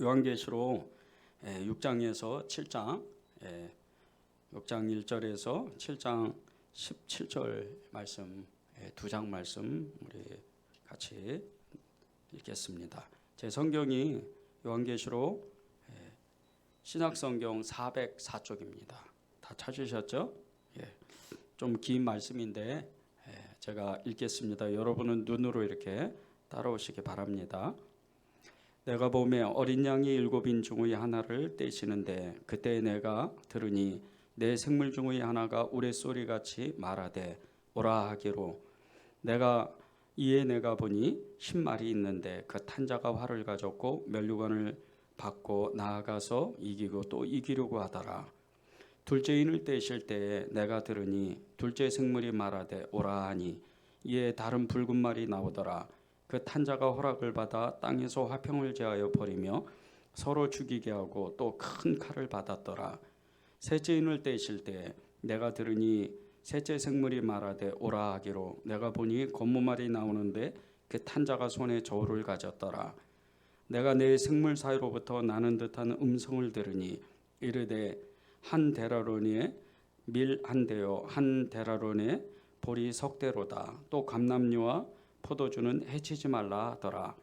요한계시록 6장에서 7장 6장 1절에서 7장 17절 말씀 두 장 말씀 우리 같이 읽겠습니다. 제 성경이 요한계시록 신약성경 404쪽입니다. 다 찾으셨죠? 좀 긴 말씀인데 제가 읽겠습니다. 여러분은 눈으로 이렇게 따라오시기 바랍니다. 내가 보매 어린 양이 7인 중의 하나를 떼시는데 그때 내가 들으니 내 생물 중의 하나가 우레소리같이 말하되 오라 하기로 내가 보니 10마리 있는데 그 탄자가 활을 가졌고 면류관을 받고 나아가서 이기고 또 이기려고 하더라. 둘째 인을 떼실 때에 내가 들으니 둘째 생물이 말하되 오라 하니 이에 다른 붉은 말이 나오더라. 그 탄자가 허락을 받아 땅에서 화평을 제하여 버리며 서로 죽이게 하고 또 큰 칼을 받았더라. 셋째 인을 떼실 때 내가 들으니 셋째 생물이 말하되 오라 하기로 내가 보니 검무말이 나오는데 그 탄자가 손에 저울을 가졌더라. 내가 내 생물 사이로부터 나는 듯한 음성을 들으니 이르되 한 데라론에 밀 한 대요 한 데라론에 보리 석대로다. 또 감람류와 포도주는 해치지 말라 하더라.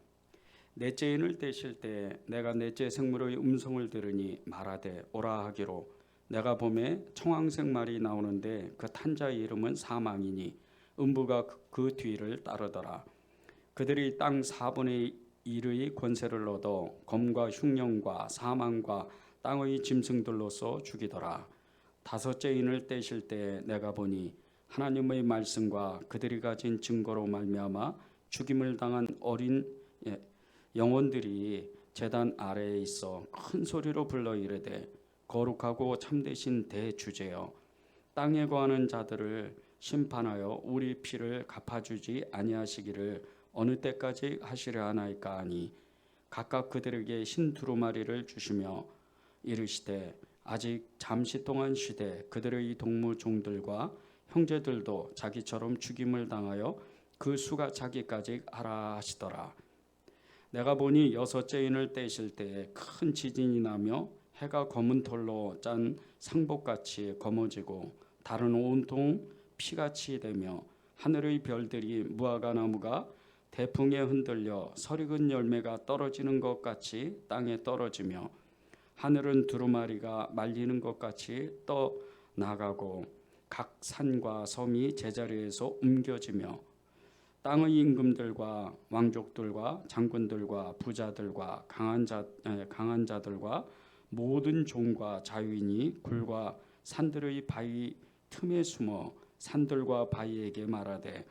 넷째 인을 떼실 때 내가 넷째 생물의 음성을 들으니 말하되 오라 하기로 내가 보매 청황색 말이 나오는데 그 탄자의 이름은 사망이니 음부가 그 뒤를 따르더라. 그들이 땅 4분의 1의 권세를 얻어 검과 흉령과 사망과 땅의 짐승들로서 죽이더라. 다섯째 인을 떼실 때 내가 보니 하나님의 말씀과 그들이 가진 증거로 말미암아 죽임을 당한 어린 영혼들이 제단 아래에 있어 큰 소리로 불러 이르되 거룩하고 참되신 대주제여 땅에 거하는 자들을 심판하여 우리 피를 갚아주지 아니하시기를 어느 때까지 하시려 하나이까 하니 각각 그들에게 흰 두루마리를 주시며 이르시되 아직 잠시 동안 쉬되 그들의 동무 종들과 형제들도 자기처럼 죽임을 당하여 그 수가 차기까지 하라 하시더라. 내가 보니 여섯째 인을 떼실 때에 큰 지진이 나며 해가 검은 털로 짠 상복같이 검어지고 달은 온통 피같이 되며 하늘의 별들이 무화과나무가 대풍에 흔들려 설익은 열매가 떨어지는 것 같이 땅에 떨어지며 하늘은 두루마리가 말리는 것 같이 떠나가고 각 산과 섬이 제자리에서 옮겨지며 땅의 임금들과 왕족들과 장군들과 부자들과 강한 자들과 모든 종과 자유인이 굴과 산들의 바위 틈에 숨어 산들과 바위에게 말하되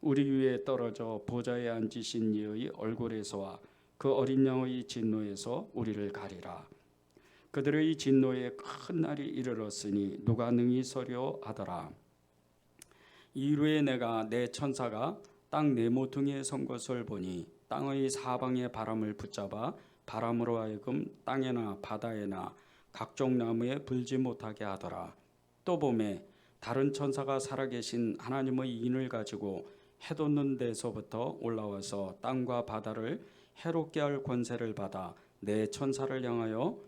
우리 위에 떨어져 보좌에 앉으신 이의 얼굴에서와 그 어린 양의 진노에서 우리를 가리라. 그들의 진노에 큰 날이 이르렀으니 누가 능히 서려 하더라. 이후에 내가 내 천사가 땅 네 모퉁이에 선 것을 보니 땅의 사방의 바람을 붙잡아 바람으로 하여금 땅에나 바다에나 각종 나무에 불지 못하게 하더라. 또 보매 다른 천사가 살아계신 하나님의 인을 가지고 해 돋는 데서부터 올라와서 땅과 바다를 해롭게 할 권세를 받아 내 천사를 향하여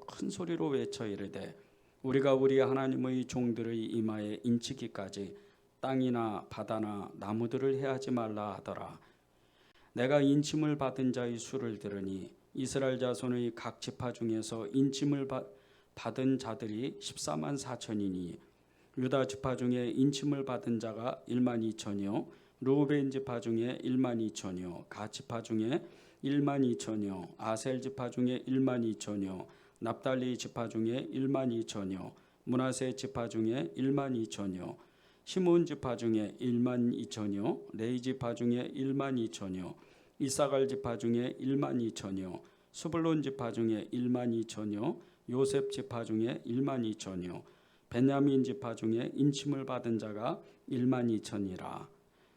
큰 소리로 외쳐 이르되 우리가 우리 하나님의 종들의 이마에 인치기까지 땅이나 바다나 나무들을 해하지 말라 하더라. 내가 인침을 받은 자의 수를 들으니 이스라엘 자손의 각 지파 중에서 인침을 받은 자들이 14만 4천이니 유다 지파 중에 인침을 받은 자가 1만 2천이요 루벤 지파 중에 1만 2천이요 갓 지파 중에 1만 2천이요 아셀 지파 중에 1만 2천이요 납달리 지파 중에 1만 2천이요 므낫세 지파 중에 1만 2천이요 시몬 지파 중에 1만 2천이요 레위 지파 중에 1만 2천이요 이사갈 지파 중에 1만 2천이요 스불론 지파 중에 1만 2천이요 요셉 지파 중에 1만 2천이요 베냐민 지파 중에 인침을 받은 자가 1만 2천이라.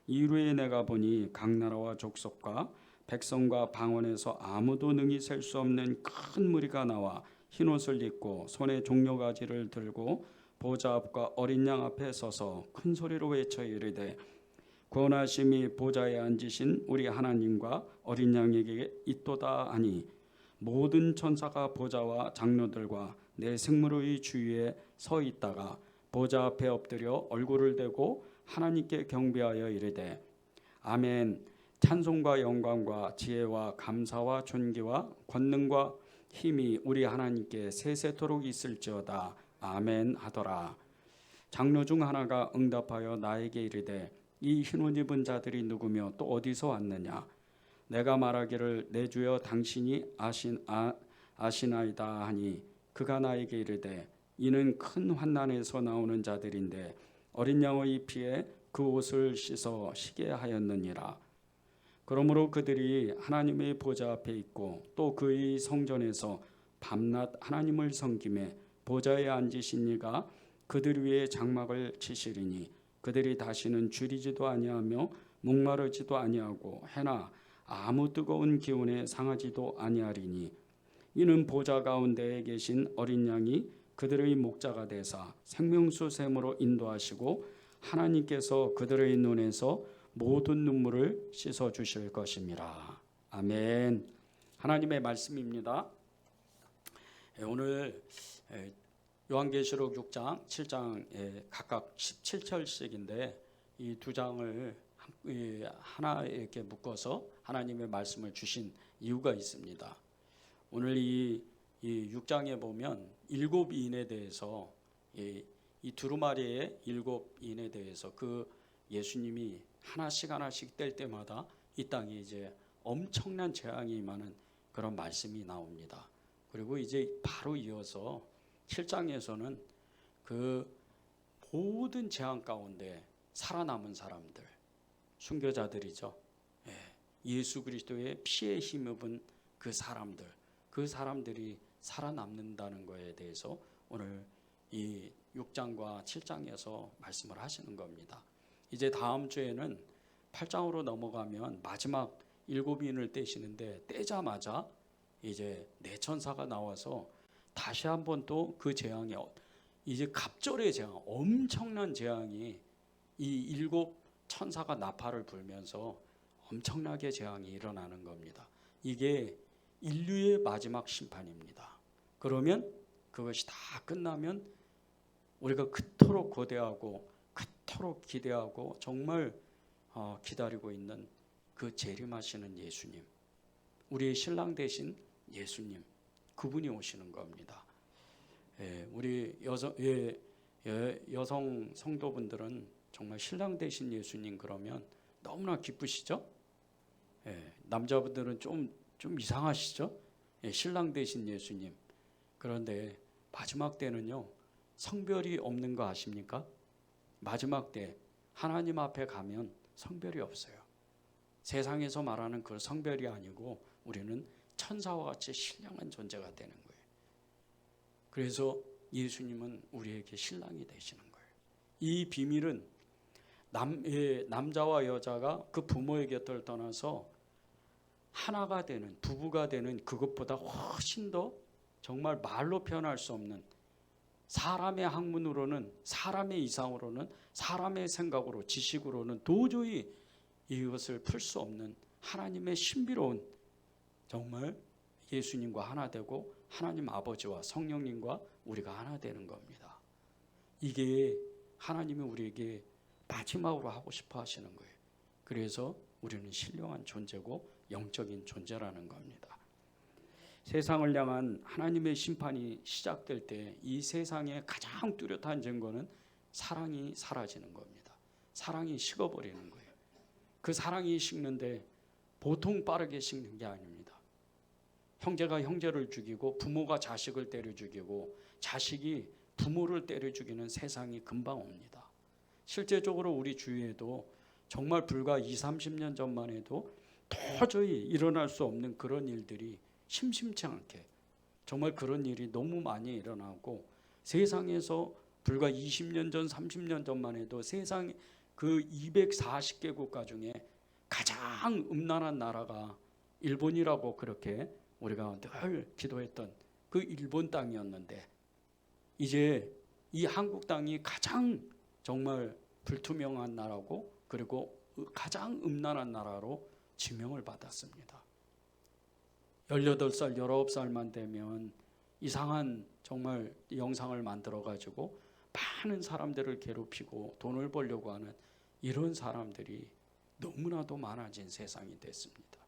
이후에 내가 보니 각 나라와 족속과 백성과 방언에서 아무도 능히 셀 수 없는 큰 무리가 나와 흰옷을 입고 손에 종려가지를 들고 보좌 앞과 어린 양 앞에 서서 큰 소리로 외쳐 이르되 구원하심이 보좌에 앉으신 우리 하나님과 어린 양에게 있도다 하니 모든 천사가 보좌와 장로들과 내 생물의 주위에 서 있다가 보좌 앞에 엎드려 얼굴을 대고 하나님께 경배하여 이르되 아멘. 찬송과 영광과 지혜와 감사와 존귀와 권능과 힘이 우리 하나님께 세세토록 있을지어다. 아멘 하더라. 장로 중 하나가 응답하여 나에게 이르되 이 흰옷 입은 자들이 누구며 또 어디서 왔느냐? 내가 말하기를 내 주여 당신이 아시나이다 하니 그가 나에게 이르되 이는 큰 환난에서 나오는 자들인데 어린 양의 피에 그 옷을 씻어 쉬게 하였느니라. 그러므로 그들이 하나님의 보좌 앞에 있고 또 그의 성전에서 밤낮 하나님을 섬기매 보좌에 앉으신 이가 그들 위에 장막을 치시리니 그들이 다시는 줄이지도 아니하며 목마르지도 아니하고 해나 아무 뜨거운 기운에 상하지도 아니하리니 이는 보좌 가운데에 계신 어린 양이 그들의 목자가 되사 생명수 샘으로 인도하시고 하나님께서 그들의 눈에서 모든 눈물을 씻어 주실 것입니다. 아멘. 하나님의 말씀입니다. 오늘 요한계시록 6장, 7장 각각 17절씩인데 이 두 장을 하나 이렇게 묶어서 하나님의 말씀을 주신 이유가 있습니다. 오늘 이 6장에 보면 7인에 대해서 이 두루마리의 7인에 대해서 그 예수님이 하나씩 뗄 때마다 이 땅에 이제 엄청난 재앙이 임하는 그런 말씀이 나옵니다. 그리고 이제 바로 이어서 7장에서는 그 모든 재앙 가운데 살아남은 사람들, 순교자들이죠. 예수 그리스도의 피에 힘입은 그 사람들이 살아남는다는 것에 대해서 오늘 이 6장과 7장에서 말씀을 하시는 겁니다. 이제 다음 주에는 8장으로 넘어가면 마지막 7인을 떼시는데 떼자마자 이제 네 천사가 나와서 다시 한번 또 그 재앙이 이제 갑절의 재앙, 엄청난 재앙이 이 7 천사가 나팔을 불면서 엄청나게 재앙이 일어나는 겁니다. 이게 인류의 마지막 심판입니다. 그러면 그것이 다 끝나면 우리가 그토록 고대하고 그토록 기대하고 정말 기다리고 있는 그 재림하시는 예수님, 우리의 신랑 되신 예수님, 그분이 오시는 겁니다. 우리 여성 성도분들은 정말 신랑 되신 예수님 그러면 너무나 기쁘시죠? 남자분들은 좀 이상하시죠? 신랑 되신 예수님. 그런데 마지막 때는요, 성별이 없는 거 아십니까? 마지막 때 하나님 앞에 가면 성별이 없어요. 세상에서 말하는 그 성별이 아니고 우리는 천사와 같이 신령한 존재가 되는 거예요. 그래서 예수님은 우리에게 신랑이 되시는 거예요. 이 비밀은 남자와 여자가 그 부모의 곁을 떠나서 하나가 되는, 부부가 되는 그것보다 훨씬 더 정말 말로 표현할 수 없는, 사람의 학문으로는, 사람의 이상으로는, 사람의 생각으로, 지식으로는 도저히 이것을 풀 수 없는 하나님의 신비로운, 정말 예수님과 하나 되고 하나님 아버지와 성령님과 우리가 하나 되는 겁니다. 이게 하나님이 우리에게 마지막으로 하고 싶어 하시는 거예요. 그래서 우리는 신령한 존재고 영적인 존재라는 겁니다. 세상을 향한 하나님의 심판이 시작될 때 이 세상의 가장 뚜렷한 증거는 사랑이 사라지는 겁니다. 사랑이 식어버리는 거예요. 그 사랑이 식는데 보통 빠르게 식는 게 아닙니다. 형제가 형제를 죽이고 부모가 자식을 때려 죽이고 자식이 부모를 때려 죽이는 세상이 금방 옵니다. 실제적으로 우리 주위에도 정말 불과 20-30년 전만 해도 도저히 일어날 수 없는 그런 일들이 심심치 않게 정말 그런 일이 너무 많이 일어나고, 세상에서 불과 20년 전, 30년 전만 해도 세상 그 240개 국가 중에 가장 음란한 나라가 일본이라고 그렇게 우리가 늘 기도했던 그 일본 땅이었는데, 이제 이 한국 땅이 가장 정말 불투명한 나라고, 그리고 가장 음란한 나라로 지명을 받았습니다. 18살, 19살만 되면 이상한 정말 영상을 만들어가지고 많은 사람들을 괴롭히고 돈을 벌려고 하는 이런 사람들이 너무나도 많아진 세상이 됐습니다.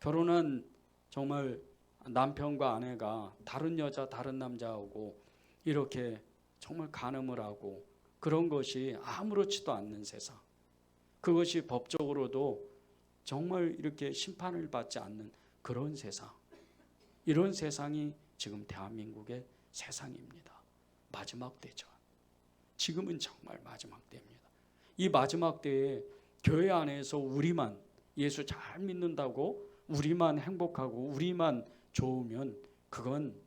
결혼한 정말 남편과 아내가 다른 여자, 다른 남자하고 이렇게 정말 간음을 하고 그런 것이 아무렇지도 않는 세상. 그것이 법적으로도 정말 이렇게 심판을 받지 않는 그런 세상. 이런 세상이 지금 대한민국의 세상입니다. 마지막 때죠. 지금은 정말 마지막 때입니다. 이 마지막 때에 교회 안에서 우리만 예수 잘 믿는다고 우리만 행복하고 우리만 좋으면 그건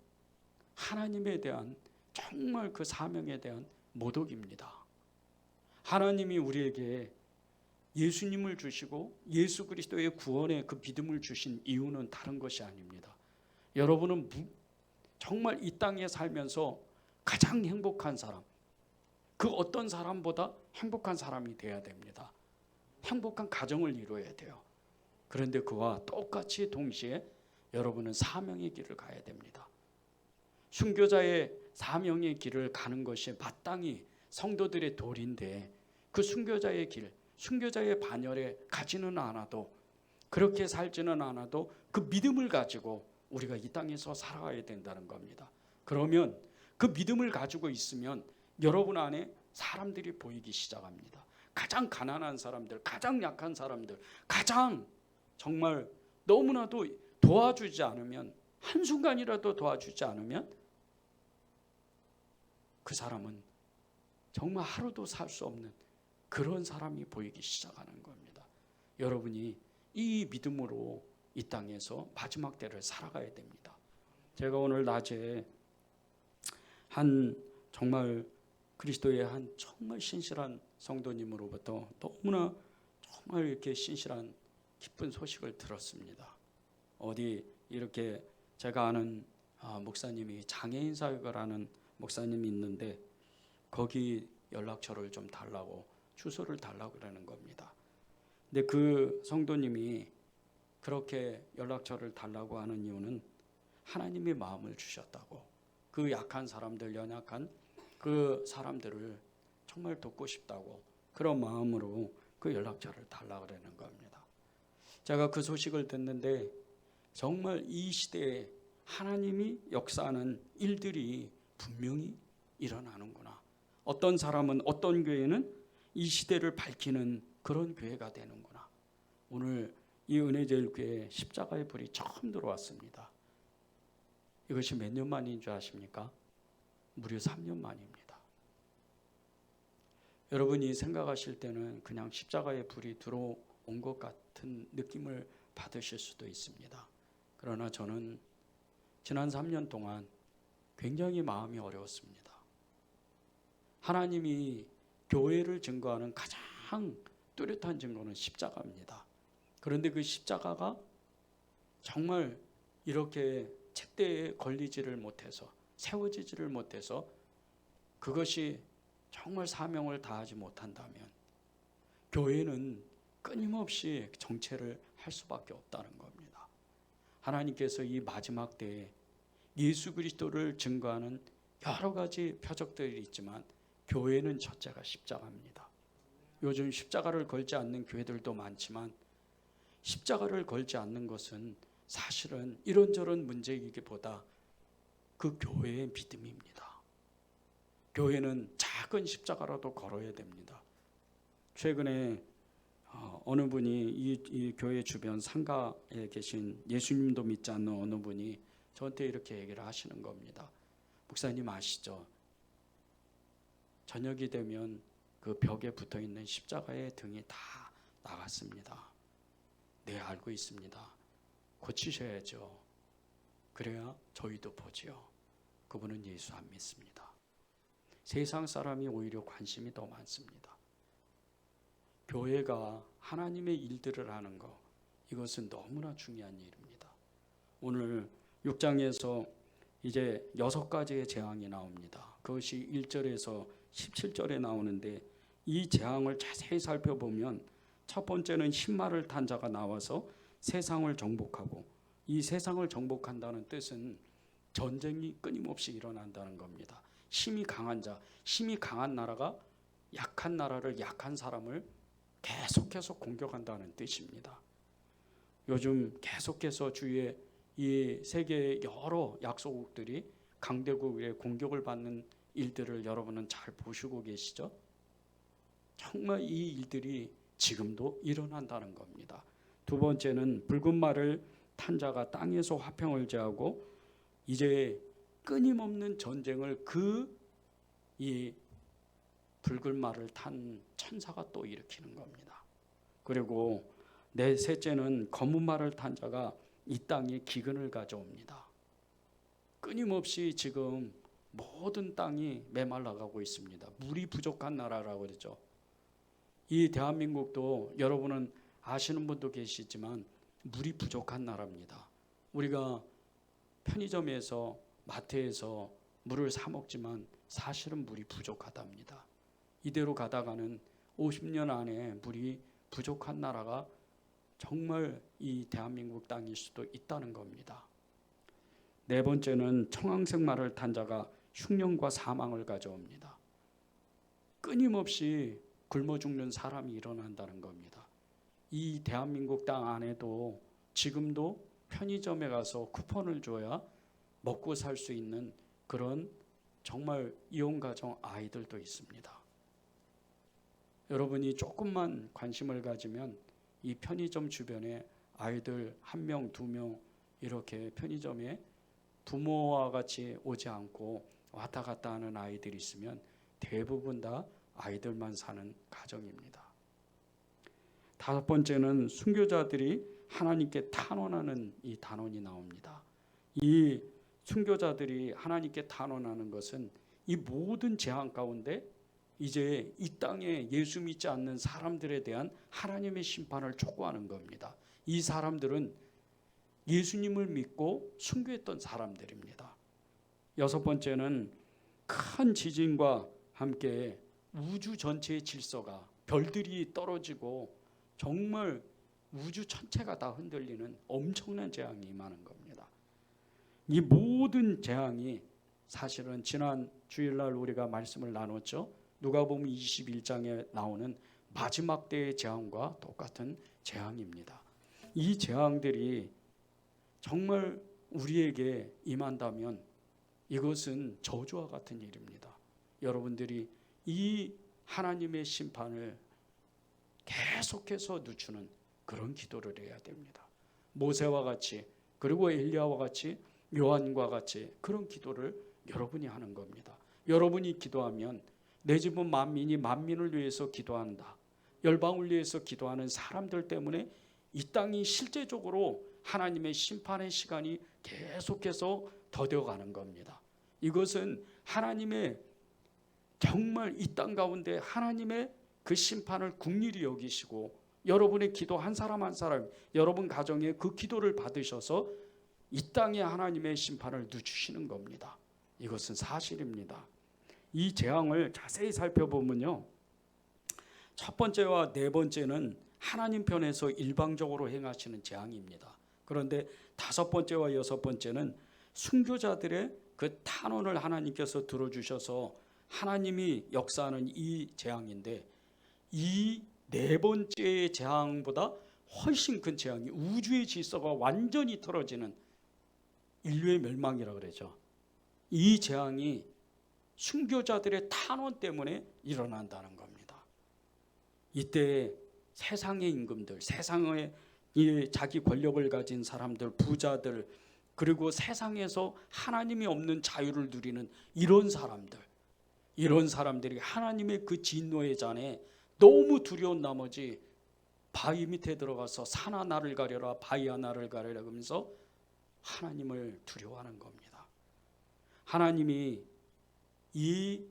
하나님에 대한 정말 그 사명에 대한 모독입니다. 하나님이 우리에게 예수님을 주시고 예수 그리스도의 구원의 그 믿음을 주신 이유는 다른 것이 아닙니다. 여러분은 정말 이 땅에 살면서 가장 행복한 사람, 그 어떤 사람보다 행복한 사람이 돼야 됩니다. 행복한 가정을 이루어야 돼요. 그런데 그와 똑같이 동시에 여러분은 사명의 길을 가야 됩니다. 순교자의 사명의 길을 가는 것이 마땅히 성도들의 도리인데 그 순교자의 길, 순교자의 반열에 가지는 않아도 그렇게 살지는 않아도 그 믿음을 가지고 우리가 이 땅에서 살아가야 된다는 겁니다. 그러면 그 믿음을 가지고 있으면 여러분 안에 사람들이 보이기 시작합니다. 가장 가난한 사람들, 가장 약한 사람들, 가장 정말 너무나도 도와주지 않으면 한순간이라도 도와주지 않으면 그 사람은 정말 하루도 살 수 없는 그런 사람이 보이기 시작하는 겁니다. 여러분이 이 믿음으로 이 땅에서 마지막 때를 살아가야 됩니다. 제가 오늘 낮에 한 정말 그리스도의 한 정말 신실한 성도님으로부터 너무나 정말 이렇게 신실한 기쁜 소식을 들었습니다. 어디 이렇게 제가 아는 목사님이 장애인 사역을 하는 목사님이 있는데 거기 연락처를 좀 달라고 주소를 달라고 그러는 겁니다. 근데 그 성도님이 그렇게 연락처를 달라고 하는 이유는 하나님이 마음을 주셨다고 그 약한 사람들, 연약한 그 사람들을 정말 돕고 싶다고 그런 마음으로 그 연락처를 달라고 그러는 겁니다. 제가 그 소식을 듣는데 정말 이 시대에 하나님이 역사하는 일들이 분명히 일어나는구나. 어떤 사람은 어떤 교회는 이 시대를 밝히는 그런 교회가 되는구나. 오늘 이 은혜제일교회에 십자가의 불이 처음 들어왔습니다. 이것이 몇 년 만인 줄 아십니까? 무려 3년 만입니다. 여러분이 생각하실 때는 그냥 십자가의 불이 들어온 것 같은 느낌을 받으실 수도 있습니다. 그러나 저는 지난 3년 동안 굉장히 마음이 어려웠습니다. 하나님이 교회를 증거하는 가장 뚜렷한 증거는 십자가입니다. 그런데 그 십자가가 정말 이렇게 잣대에 걸리지를 못해서 세워지지를 못해서 그것이 정말 사명을 다하지 못한다면 교회는 끊임없이 정체를 할 수밖에 없다는 겁니다. 하나님께서 이 마지막 때에 예수 그리스도를 증거하는 여러 가지 표적들이 있지만 교회는 첫째가 십자가입니다. 요즘 십자가를 걸지 않는 교회들도 많지만 십자가를 걸지 않는 것은 사실은 이런저런 문제이기보다 그 교회의 믿음입니다. 교회는 작은 십자가라도 걸어야 됩니다. 최근에 어느 분이 이 교회 주변 상가에 계신 예수님도 믿지 않는 어느 분이 저한테 이렇게 얘기를 하시는 겁니다. 목사님 아시죠? 저녁이 되면 그 벽에 붙어있는 십자가의 등이 다 나갔습니다. 네, 알고 있습니다. 고치셔야죠. 그래야 저희도 보지요. 그분은 예수 안 믿습니다. 세상 사람이 오히려 관심이 더 많습니다. 교회가 하나님의 일들을 하는 것, 이것은 너무나 중요한 일입니다. 오늘 6장에서 이제 6가지의 재앙이 나옵니다. 그것이 1절에서 17절에 나오는데 이 재앙을 자세히 살펴보면 첫 번째는 신말을 탄 자가 나와서 세상을 정복하고, 이 세상을 정복한다는 뜻은 전쟁이 끊임없이 일어난다는 겁니다. 힘이 강한 자, 힘이 강한 나라가 약한 나라를, 약한 사람을 계속해서 공격한다는 뜻입니다. 요즘 계속해서 주위에 이 세계의 여러 약소국들이 강대국의 공격을 받는 일들을 여러분은 잘 보시고 계시죠? 정말 이 일들이 지금도 일어난다는 겁니다. 두 번째는 붉은 말을 탄 자가 땅에서 화평을 제하고, 이제 끊임없는 전쟁을 이 붉은 말을 탄 천사가 또 일으키는 겁니다. 그리고 셋째는 검은 말을 탄 자가 이 땅에 기근을 가져옵니다. 끊임없이 지금 모든 땅이 메말라가고 있습니다. 물이 부족한 나라라고 그러죠. 이 대한민국도 여러분은 아시는 분도 계시지만 물이 부족한 나라입니다. 우리가 편의점에서, 마트에서 물을 사 먹지만 사실은 물이 부족하답니다. 이대로 가다가는 50년 안에 물이 부족한 나라가 정말 이 대한민국 땅일 수도 있다는 겁니다. 네 번째는 청황색 말을 탄 자가 흉년과 사망을 가져옵니다. 끊임없이 굶어 죽는 사람이 일어난다는 겁니다. 이 대한민국 땅 안에도 지금도 편의점에 가서 쿠폰을 줘야 먹고 살 수 있는 그런 정말 이혼가정 아이들도 있습니다. 여러분이 조금만 관심을 가지면 이 편의점 주변에 아이들 1명, 2명 이렇게 편의점에 부모와 같이 오지 않고 왔다 갔다 하는 아이들이 있으면 대부분 다 아이들만 사는 가정입니다. 다섯 번째는 순교자들이 하나님께 탄원하는 이 단원이 나옵니다. 이 순교자들이 하나님께 탄원하는 것은 이 모든 재앙 가운데 이제 이 땅에 예수 믿지 않는 사람들에 대한 하나님의 심판을 촉구하는 겁니다. 이 사람들은 예수님을 믿고 순교했던 사람들입니다. 여섯 번째는 큰 지진과 함께 우주 전체의 질서가, 별들이 떨어지고 정말 우주 전체가 다 흔들리는 엄청난 재앙이 임하는 겁니다. 이 모든 재앙이 사실은 지난 주일날 우리가 말씀을 나눴죠. 누가복음 21장에 나오는 마지막 때의 재앙과 똑같은 재앙입니다. 이 재앙들이 정말 우리에게 임한다면 이것은 저주와 같은 일입니다. 여러분들이 이 하나님의 심판을 계속해서 늦추는 그런 기도를 해야 됩니다. 모세와 같이, 그리고 엘리야와 같이, 요한과 같이 그런 기도를 여러분이 하는 겁니다. 여러분이 기도하면 내 집은 만민이 만민을 위해서 기도한다. 열방을 위해서 기도하는 사람들 때문에 이 땅이 실제적으로 하나님의 심판의 시간이 계속해서 더뎌가는 겁니다. 이것은 하나님의 정말 이 땅 가운데 하나님의 그 심판을 긍휼히 여기시고 여러분의 기도 한 사람 한 사람, 여러분 가정에 그 기도를 받으셔서 이 땅에 하나님의 심판을 늦추시는 겁니다. 이것은 사실입니다. 이 재앙을 자세히 살펴보면요, 첫 번째와 네 번째는 하나님 편에서 일방적으로 행하시는 재앙입니다. 그런데 다섯 번째와 여섯 번째는 순교자들의 그 탄원을 하나님께서 들어주셔서 하나님이 역사하는 이 재앙인데, 이 네 번째의 재앙보다 훨씬 큰 재앙이 우주의 질서가 완전히 틀어지는 인류의 멸망이라고 그러죠. 이 재앙이 순교자들의 탄원 때문에 일어난다는 겁니다. 이때 세상의 임금들, 세상의 자기 권력을 가진 사람들, 부자들, 그리고 세상에서 하나님이 없는 자유를 누리는 이런 사람들이 하나님의 그 진노의 잔에 너무 두려운 나머지 바위 밑에 들어가서 산아 나를 가려라, 바위야 나를 가려라 하면서 하나님을 두려워하는 겁니다. 하나님이 이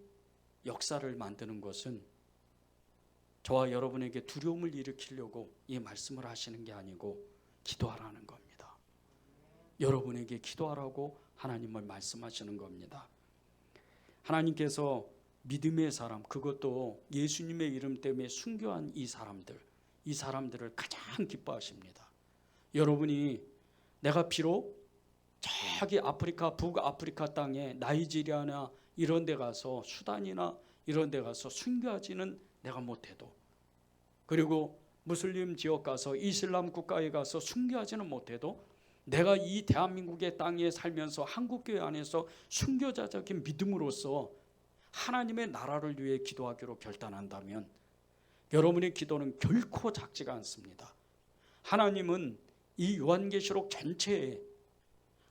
역사를 만드는 것은 저와 여러분에게 두려움을 일으키려고 이 말씀을 하시는 게 아니고 기도하라는 겁니다. 여러분에게 기도하라고 하나님을 말씀하시는 겁니다. 하나님께서 믿음의 사람, 그것도 예수님의 이름 때문에 순교한 이 사람들, 이 사람들을 가장 기뻐하십니다. 여러분이 내가 비록 저기 아프리카 북아프리카 땅에 나이지리아나 이런 데 가서 수단이나 이런 데 가서 순교하지는 내가 못해도, 그리고 무슬림 지역 가서 이슬람 국가에 가서 순교하지는 못해도, 내가 이 대한민국의 땅에 살면서 한국교회 안에서 순교자적인 믿음으로써 하나님의 나라를 위해 기도하기로 결단한다면 여러분의 기도는 결코 작지가 않습니다. 하나님은 이 요한계시록 전체에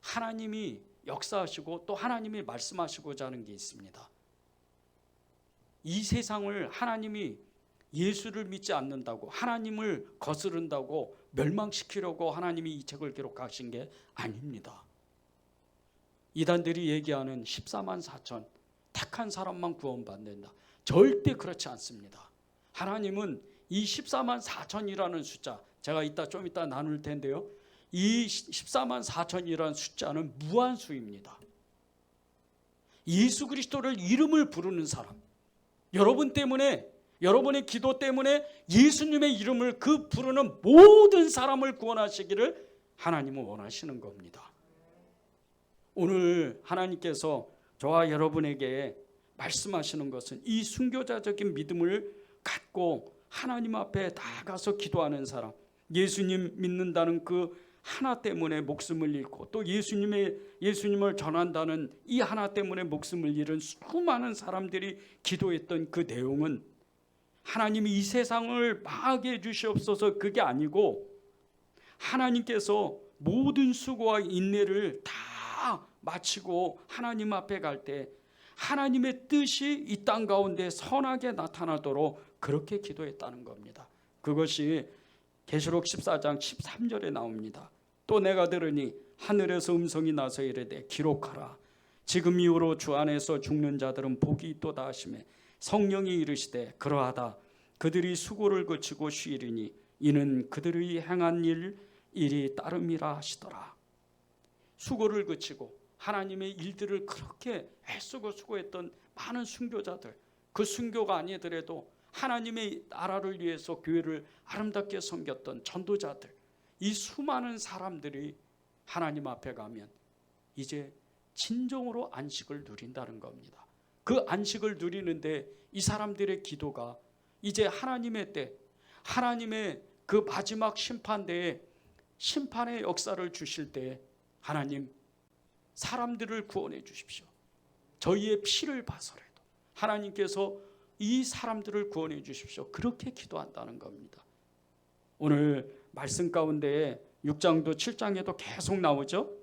하나님이 역사하시고 또 하나님이 말씀하시고자 하는 게 있습니다. 이 세상을 하나님이 예수를 믿지 않는다고, 하나님을 거스른다고 멸망시키려고 하나님이 이 책을 기록하신 게 아닙니다. 이단들이 얘기하는 14만 4천 택한 사람만 구원받는다, 절대 그렇지 않습니다. 하나님은 이 14만 4천이라는 숫자, 제가 좀 이따 나눌 텐데요, 이 14만 4천이라는 숫자는 무한수입니다. 예수 그리스도를 이름을 부르는 사람, 여러분 때문에, 여러분의 기도 때문에 예수님의 이름을 그 부르는 모든 사람을 구원하시기를 하나님은 원하시는 겁니다. 오늘 하나님께서 저와 여러분에게 말씀하시는 것은 이 순교자적인 믿음을 갖고 하나님 앞에 나아가서 기도하는 사람, 예수님 믿는다는 그 하나 때문에 목숨을 잃고 또 예수님을 전한다는 이 하나 때문에 목숨을 잃은 수많은 사람들이 기도했던 그 내용은 하나님이 이 세상을 망하게 해주시옵소서 그게 아니고, 하나님께서 모든 수고와 인내를 다 마치고 하나님 앞에 갈 때 하나님의 뜻이 이 땅 가운데 선하게 나타나도록 그렇게 기도했다는 겁니다. 그것이 계시록 14장 13절에 나옵니다. 또 내가 들으니 하늘에서 음성이 나서 이르되 기록하라. 지금 이후로 주 안에서 죽는 자들은 복이 있도다 하시매 성령이 이르시되 그러하다. 그들이 수고를 그치고 쉬리니 이는 그들의 행한 일이 따름이라 하시더라. 수고를 그치고 하나님의 일들을 그렇게 애쓰고 수고했던 많은 순교자들, 그 순교가 아니더라도 하나님의 나라를 위해서 교회를 아름답게 섬겼던 전도자들, 이 수많은 사람들이 하나님 앞에 가면 이제 진정으로 안식을 누린다는 겁니다. 그 안식을 누리는데 이 사람들의 기도가 이제 하나님의 때, 하나님의 그 마지막 심판대에 심판의 역사를 주실 때 하나님 사람들을 구원해 주십시오. 저희의 피를 봐서라도 하나님께서 이 사람들을 구원해 주십시오. 그렇게 기도한다는 겁니다. 오늘 말씀 가운데 6장도 7장에도 계속 나오죠.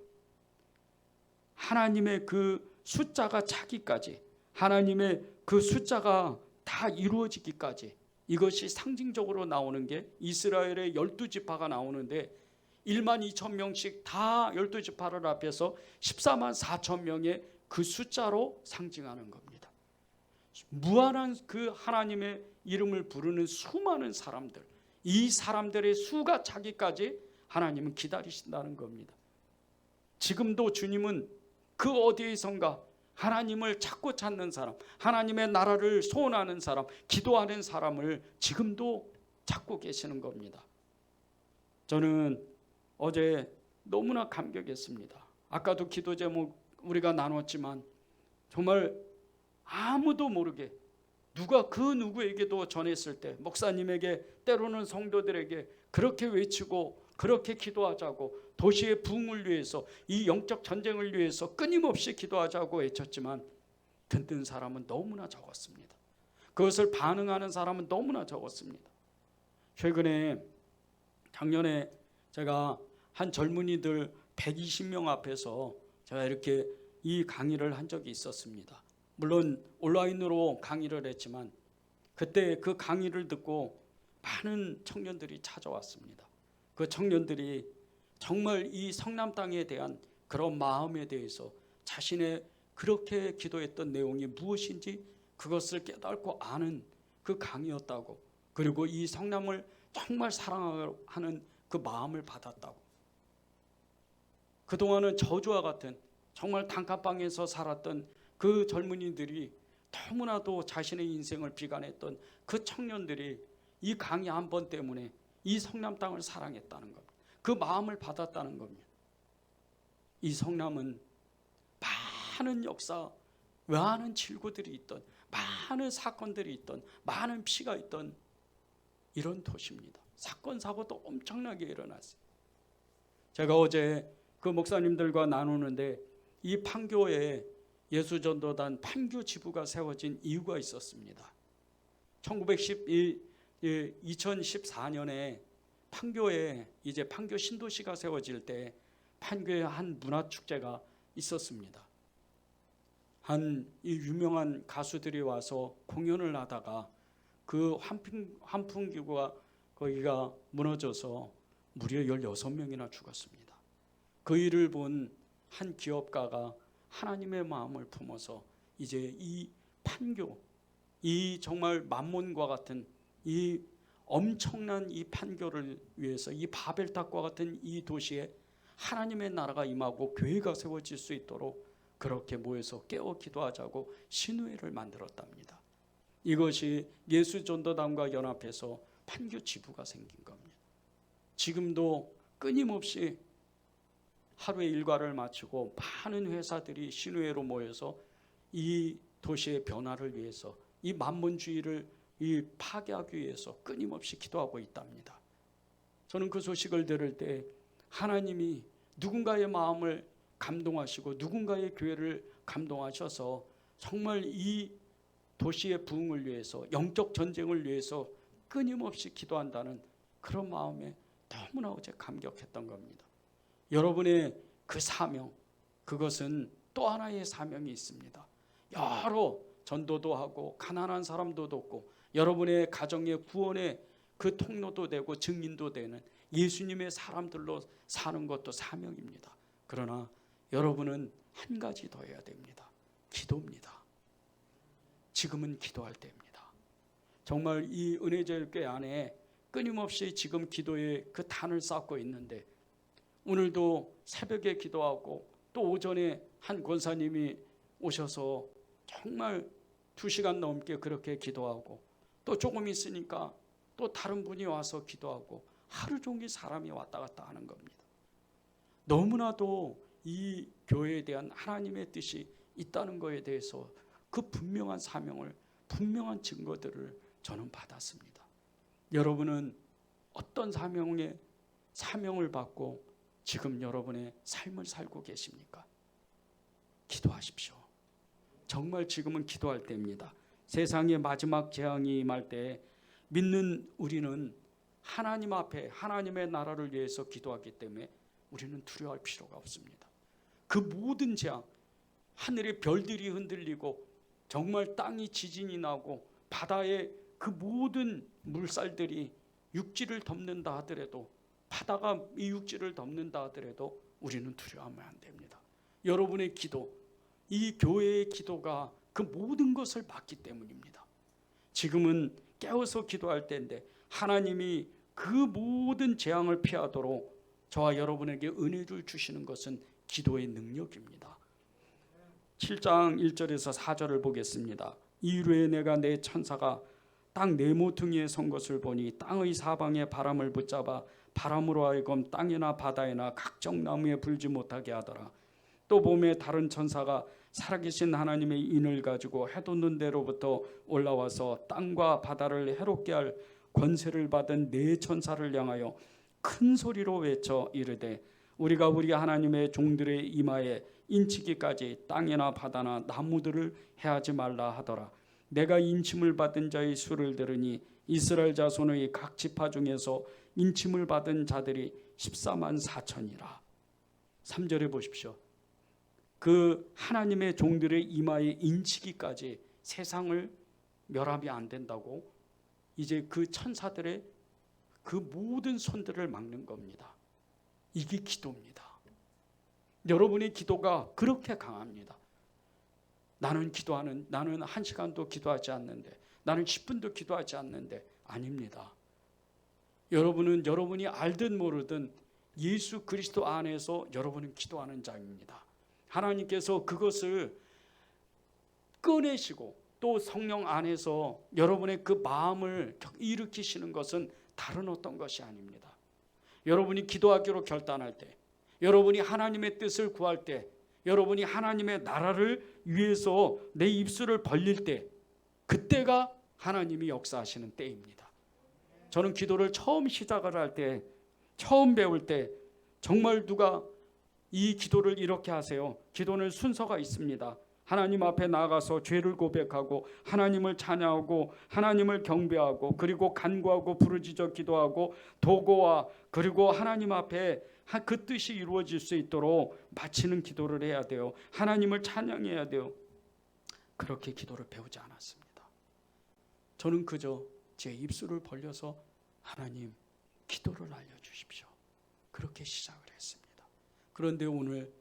하나님의 그 숫자가 차기까지, 하나님의 그 숫자가 다 이루어지기까지, 이것이 상징적으로 나오는 게 이스라엘의 12지파가 나오는데 1만 2천 명씩 다 12지파를 앞에서 14만 4천 명의 그 숫자로 상징하는 겁니다. 무한한 그 하나님의 이름을 부르는 수많은 사람들, 이 사람들의 수가 차기까지 하나님은 기다리신다는 겁니다. 지금도 주님은 그 어디에선가 하나님을 찾고 찾는 사람, 하나님의 나라를 소원하는 사람, 기도하는 사람을 지금도 찾고 계시는 겁니다. 저는 어제 너무나 감격했습니다. 아까도 기도 제목 우리가 나눴지만 정말 아무도 모르게 누가 그 누구에게도 전했을 때, 목사님에게, 때로는 성도들에게 그렇게 외치고 그렇게 기도하자고, 도시의 부흥을 위해서, 이 영적 전쟁을 위해서 끊임없이 기도하자고 외쳤지만 듣는 사람은 너무나 적었습니다. 그것을 반응하는 사람은 너무나 적었습니다. 작년에 제가 한 젊은이들 120명 앞에서 제가 이렇게 이 강의를 한 적이 있었습니다. 물론 온라인으로 강의를 했지만 그때 그 강의를 듣고 많은 청년들이 찾아왔습니다. 그 청년들이 정말 이 성남 땅에 대한 그런 마음에 대해서 자신의 그렇게 기도했던 내용이 무엇인지 그것을 깨닫고 아는 그 강의였다고, 그리고 이 성남을 정말 사랑하는 그 마음을 받았다고, 그동안은 저주와 같은 정말 단칸방에서 살았던 그 젊은이들이 너무나도 자신의 인생을 비관했던 그 청년들이 이 강의 한 번 때문에 이 성남 땅을 사랑했다는 겁니다. 그 마음을 받았다는 겁니다. 이 성남은 많은 역사, 많은 질고들이 있던, 많은 사건들이 있던, 많은 피가 있던 이런 도시입니다. 사건 사고도 엄청나게 일어났어요. 제가 어제 그 목사님들과 나누는데 이 판교에 예수전도단 판교 지부가 세워진 이유가 있었습니다. 2014년에 판교에 이제 판교 신도시가 세워질 때 판교에 한 문화축제가 있었습니다. 이 유명한 가수들이 와서 공연을 하다가 그 환풍기구가 거기가 무너져서 무려 16명이나 죽었습니다. 그 일을 본 한 기업가가 하나님의 마음을 품어서 이제 이 판교, 이 정말 만몬과 같은 이 엄청난 이 판교를 위해서 이 바벨탑과 같은 이 도시에 하나님의 나라가 임하고 교회가 세워질 수 있도록 그렇게 모여서 깨어 기도하자고 신우회를 만들었답니다. 이것이 예수전도단과 연합해서 판교 지부가 생긴 겁니다. 지금도 끊임없이 하루의 일과를 마치고 많은 회사들이 신우회로 모여서 이 도시의 변화를 위해서 이 만몬주의를 파괴하기 위해서 끊임없이 기도하고 있답니다. 저는 그 소식을 들을 때 하나님이 누군가의 마음을 감동하시고 누군가의 교회를 감동하셔서 정말 이 도시의 부흥을 위해서, 영적 전쟁을 위해서 끊임없이 기도한다는 그런 마음에 너무나 어제 감격했던 겁니다. 여러분의 그 사명, 그것은 또 하나의 사명이 있습니다. 여러 전도도 하고 가난한 사람도 돕고 여러분의 가정의 구원의 그 통로도 되고 증인도 되는 예수님의 사람들로 사는 것도 사명입니다. 그러나 여러분은 한 가지 더 해야 됩니다. 기도입니다. 지금은 기도할 때입니다. 정말 이 은혜제일교회 안에 끊임없이 지금 기도의 그 단을 쌓고 있는데 오늘도 새벽에 기도하고 또 오전에 한 권사님이 오셔서 정말 2시간 넘게 그렇게 기도하고 또 조금 있으니까 또 다른 분이 와서 기도하고 하루 종일 사람이 왔다 갔다 하는 겁니다. 너무나도 이 교회에 대한 하나님의 뜻이 있다는 것에 대해서 그 분명한 사명을, 분명한 증거들을 저는 받았습니다. 여러분은 어떤 사명을 받고 지금 여러분의 삶을 살고 계십니까? 기도하십시오. 정말 지금은 기도할 때입니다. 세상의 마지막 재앙이 임할 때 믿는 우리는 하나님 앞에 하나님의 나라를 위해서 기도하기 때문에 우리는 두려워할 필요가 없습니다. 그 모든 재앙, 하늘의 별들이 흔들리고 정말 땅이 지진이 나고 바다의 그 모든 물살들이 육지를 덮는다 하더라도, 바다가 이 육지를 덮는다 하더라도 우리는 두려워하면 안 됩니다. 여러분의 기도, 이 교회의 기도가 그 모든 것을 막기 때문입니다. 지금은 깨어서 기도할 때인데 하나님이 그 모든 재앙을 피하도록 저와 여러분에게 은혜를 주시는 것은 기도의 능력입니다. 7장 1절에서 4절을 보겠습니다. 이후에 내가 내 천사가 땅 네 모퉁이에 선 것을 보니 땅의 사방에 바람을 붙잡아 바람으로 하여금 땅이나 바다에나 각종 나무에 불지 못하게 하더라. 또 봄에 다른 천사가 살아계신 하나님의 인을 가지고 해돋는 데로부터 올라와서 땅과 바다를 해롭게 할 권세를 받은 네 천사를 향하여 큰 소리로 외쳐 이르되 우리가 우리 하나님의 종들의 이마에 인치기까지 땅이나 바다나 나무들을 해하지 말라 하더라. 내가 인침을 받은 자의 수를 들으니 이스라엘 자손의 각 지파 중에서 인침을 받은 자들이 14만 4천이라. 3절에 보십시오. 그 하나님의 종들의 이마에 인치기까지 세상을 멸함이 안 된다고 이제 그 천사들의 그 모든 손들을 막는 겁니다. 이게 기도입니다. 여러분의 기도가 그렇게 강합니다. 나는 1시간도 기도하지 않는데, 나는 10분도 기도하지 않는데, 아닙니다. 여러분은 여러분이 알든 모르든 예수 그리스도 안에서 여러분은 기도하는 자입니다. 하나님께서 그것을 꺼내시고 또 성령 안에서 여러분의 그 마음을 일으키시는 것은 다른 어떤 것이 아닙니다. 여러분이 기도하기로 결단할 때, 여러분이 하나님의 뜻을 구할 때, 여러분이 하나님의 나라를 위해서 내 입술을 벌릴 때, 그때가 하나님이 역사하시는 때입니다. 저는 기도를 처음 시작을 할 때, 처음 배울 때 정말 누가 이 기도를 이렇게 하세요. 기도는 순서가 있습니다. 하나님 앞에 나가서 죄를 고백하고 하나님을 찬양하고 하나님을 경배하고 그리고 간구하고 부르짖어 기도하고 도고와 그리고 하나님 앞에 그 뜻이 이루어질 수 있도록 마치는 기도를 해야 돼요. 하나님을 찬양해야 돼요. 그렇게 기도를 배우지 않았습니다. 저는 그저 제 입술을 벌려서 하나님 기도를 알려주십시오. 그렇게 시작을 했습니다. 그런데 오늘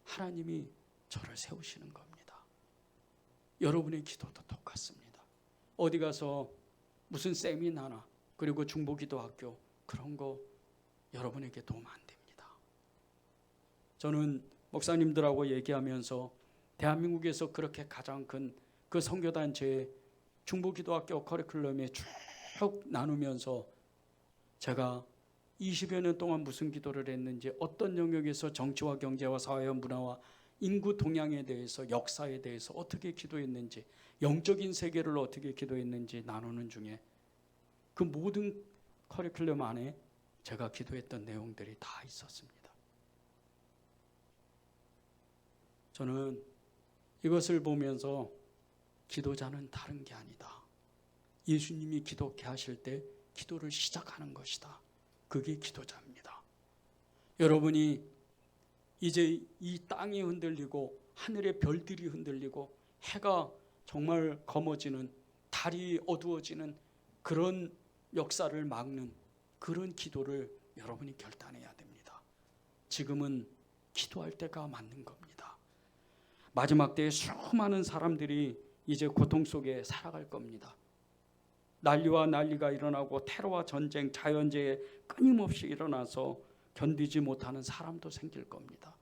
하나님이 저를 세우시는 겁니다. 여러분의 기도도 똑같습니다. 어디 가서 무슨 세미나나 그리고 중보기도학교 그런 거 여러분에게 도움 안 됩니다. 저는 목사님들하고 얘기하면서 대한민국에서 그렇게 가장 큰 그 선교단체의 중보기도학교 커리큘럼에 쭉 나누면서 제가 20여 년 동안 무슨 기도를 했는지, 어떤 영역에서 정치와 경제와 사회와 문화와 인구 동향에 대해서, 역사에 대해서 어떻게 기도했는지, 영적인 세계를 어떻게 기도했는지 나누는 중에 그 모든 커리큘럼 안에 제가 기도했던 내용들이 다 있었습니다. 저는 이것을 보면서 기도자는 다른 게 아니다. 예수님이 기도케 하실 때 기도를 시작하는 것이다. 그게 기도자입니다. 여러분이 이제 이 땅이 흔들리고 하늘의 별들이 흔들리고 해가 정말 검어지는, 달이 어두워지는 그런 역사를 막는 그런 기도를 여러분이 결단해야 됩니다. 지금은 기도할 때가 맞는 겁니다. 마지막 때에 수많은 사람들이 이제 고통 속에 살아갈 겁니다. 난리와 난리가 일어나고 테러와 전쟁, 자연재해 끊임없이 일어나서 견디지 못하는 사람도 생길 겁니다.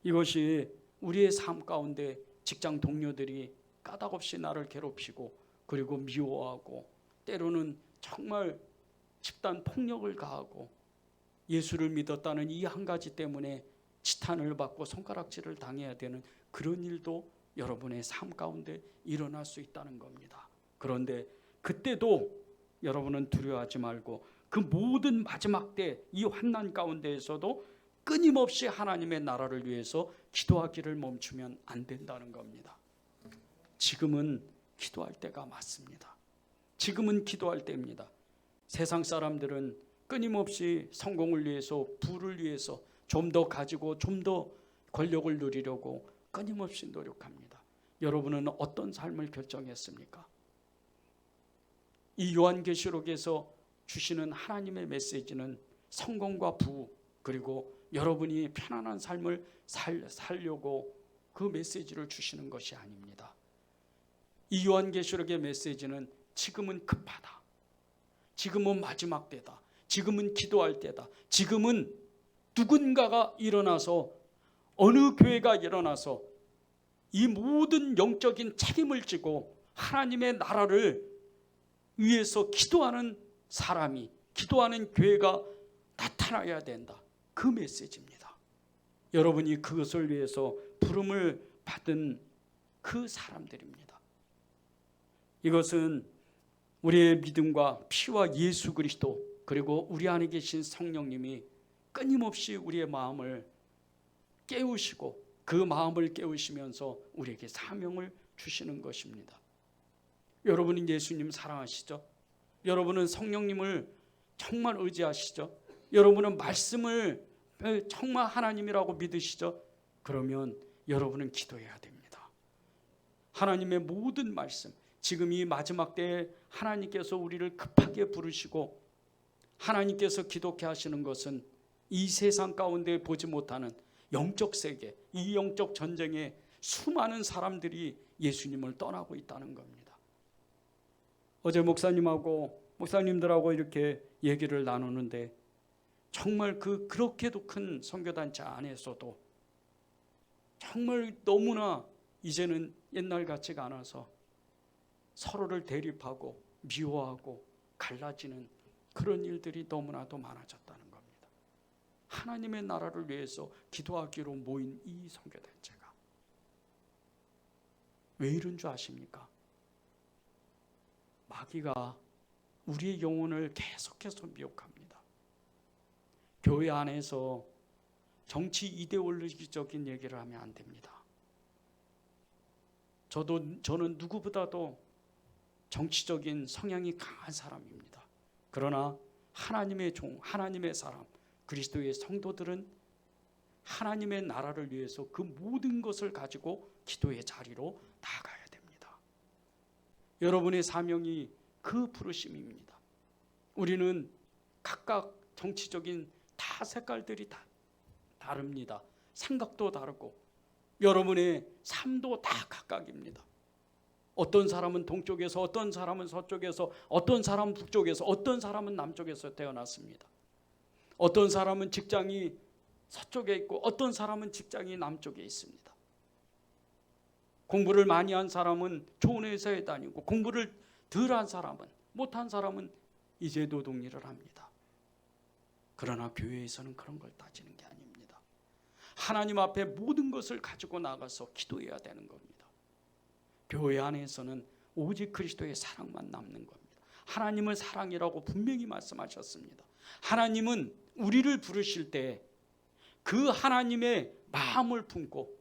이것이 우리의 삶 가운데 직장 동료들이 까닭없이 나를 괴롭히고 그리고 미워하고 때로는 정말 집단 폭력을 가하고 예수를 믿었다는 이 한 가지 때문에 지탄을 받고 손가락질을 당해야 되는 그런 일도 여러분의 삶 가운데 일어날 수 있다는 겁니다. 그런데 그때도 여러분은 두려워하지 말고 그 모든 마지막 때 이 환난 가운데에서도 끊임없이 하나님의 나라를 위해서 기도하기를 멈추면 안 된다는 겁니다. 지금은 기도할 때가 맞습니다. 지금은 기도할 때입니다. 세상 사람들은 끊임없이 성공을 위해서, 부를 위해서 좀 더 가지고 좀 더 권력을 누리려고 끊임없이 노력합니다. 여러분은 어떤 삶을 결정했습니까? 이 요한계시록에서 주시는 하나님의 메시지는 성공과 부, 그리고 여러분이 편안한 삶을 살려고 그 메시지를 주시는 것이 아닙니다. 이 요한계시록의 메시지는 지금은 급하다, 지금은 마지막 때다, 지금은 기도할 때다, 지금은 누군가가 일어나서, 어느 교회가 일어나서 이 모든 영적인 책임을 지고 하나님의 나라를 위해서 기도하는 사람이, 기도하는 교회가 나타나야 된다. 그 메시지입니다. 여러분이 그것을 위해서 부름을 받은 그 사람들입니다. 이것은 우리의 믿음과 피와 예수 그리스도, 그리고 우리 안에 계신 성령님이 끊임없이 우리의 마음을 깨우시고 그 마음을 깨우시면서 우리에게 사명을 주시는 것입니다. 여러분은 예수님 사랑하시죠? 여러분은 성령님을 정말 의지하시죠? 여러분은 말씀을 정말 하나님이라고 믿으시죠? 그러면 여러분은 기도해야 됩니다. 하나님의 모든 말씀, 지금 이 마지막 때에 하나님께서 우리를 급하게 부르시고 하나님께서 기도케 하시는 것은 이 세상 가운데 보지 못하는 영적 세계, 이 영적 전쟁에 수많은 사람들이 예수님을 떠나고 있다는 겁니다. 어제 목사님들하고 이렇게 얘기를 나누는데 정말 그렇게도 큰 선교단체 안에서도 정말 너무나 이제는 옛날 같지가 않아서 서로를 대립하고 미워하고 갈라지는 그런 일들이 너무나도 많아졌다는 겁니다. 하나님의 나라를 위해서 기도하기로 모인 이 선교단체가 왜 이런 줄 아십니까? 마귀가 우리의 영혼을 계속해서 미혹합니다. 교회 안에서 정치 이데올로기적인 얘기를 하면 안 됩니다. 저는 누구보다도 정치적인 성향이 강한 사람입니다. 그러나 하나님의 종, 하나님의 사람, 그리스도의 성도들은 하나님의 나라를 위해서 그 모든 것을 가지고 기도의 자리로 나아가야 됩니다. 여러분의 사명이 그 부르심입니다. 우리는 각각 정치적인 다 색깔들이 다 다릅니다. 생각도 다르고 여러분의 삶도 다 각각입니다. 어떤 사람은 동쪽에서, 어떤 사람은 서쪽에서, 어떤 사람은 북쪽에서, 어떤 사람은 남쪽에서 태어났습니다. 어떤 사람은 직장이 서쪽에 있고 어떤 사람은 직장이 남쪽에 있습니다. 공부를 많이 한 사람은 좋은 회사에 다니고 공부를 덜 한 사람은, 못한 사람은 이제 노동일을 합니다. 그러나 교회에서는 그런 걸 따지는 게 아닙니다. 하나님 앞에 모든 것을 가지고 나가서 기도해야 되는 겁니다. 교회 안에서는 오직 그리스도의 사랑만 남는 겁니다. 하나님은 사랑이라고 분명히 말씀하셨습니다. 하나님은 우리를 부르실 때 그 하나님의 마음을 품고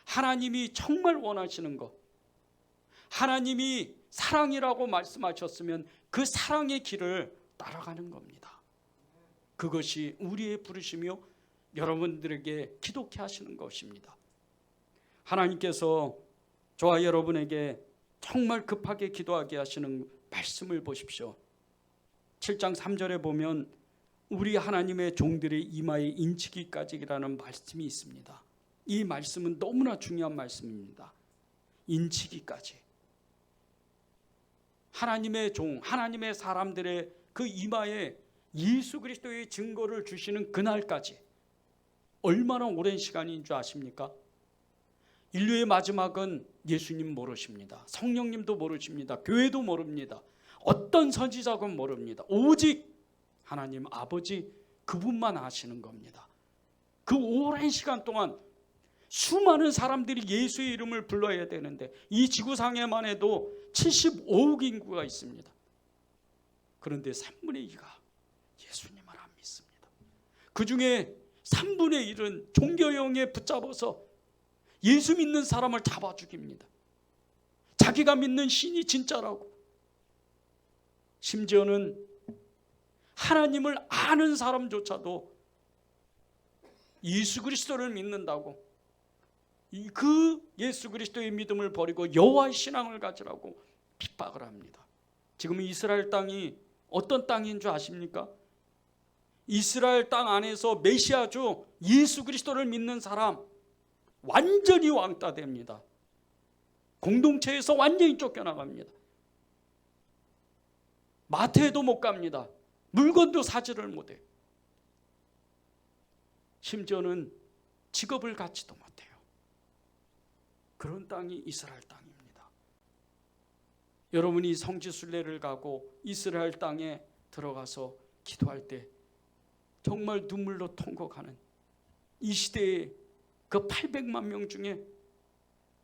하나님이 정말 원하시는 것, 하나님이 사랑이라고 말씀하셨으면 그 사랑의 길을 따라가는 겁니다. 그것이 우리의 부르심이요 여러분들에게 기독케 하시는 것입니다. 하나님께서 저와 여러분에게 정말 급하게 기도하게 하시는 말씀을 보십시오. 7장 3절에 보면 우리 하나님의 종들의 이마에 인치기까지라는 말씀이 있습니다. 이 말씀은 너무나 중요한 말씀입니다. 인치기까지. 하나님의 종, 하나님의 사람들의 그 이마에 예수 그리스도의 증거를 주시는 그날까지 얼마나 오랜 시간인 줄 아십니까? 인류의 마지막은 예수님 모르십니다. 성령님도 모르십니다. 교회도 모릅니다. 어떤 선지자건 모릅니다. 오직 하나님 아버지 그분만 아시는 겁니다. 그 오랜 시간 동안 수많은 사람들이 예수의 이름을 불러야 되는데 이 지구상에만 해도 75억 인구가 있습니다. 그런데 3분의 2가 예수님을 안 믿습니다. 그 중에 3분의 1은 종교형에 붙잡아서 예수 믿는 사람을 잡아 죽입니다. 자기가 믿는 신이 진짜라고. 심지어는 하나님을 아는 사람조차도 예수 그리스도를 믿는다고 그 예수 그리스도의 믿음을 버리고 여호와의 신앙을 가지라고 핍박을 합니다. 지금 이스라엘 땅이 어떤 땅인 줄 아십니까? 이스라엘 땅 안에서 메시아주 예수 그리스도를 믿는 사람 완전히 왕따됩니다. 공동체에서 완전히 쫓겨나갑니다. 마트에도 못 갑니다. 물건도 사지를 못해요. 심지어는 직업을 갖지도 못해요. 그런 땅이 이스라엘 땅입니다. 여러분이 성지순례를 가고 이스라엘 땅에 들어가서 기도할 때 정말 눈물로 통곡하는 이 시대에 그 800만 명 중에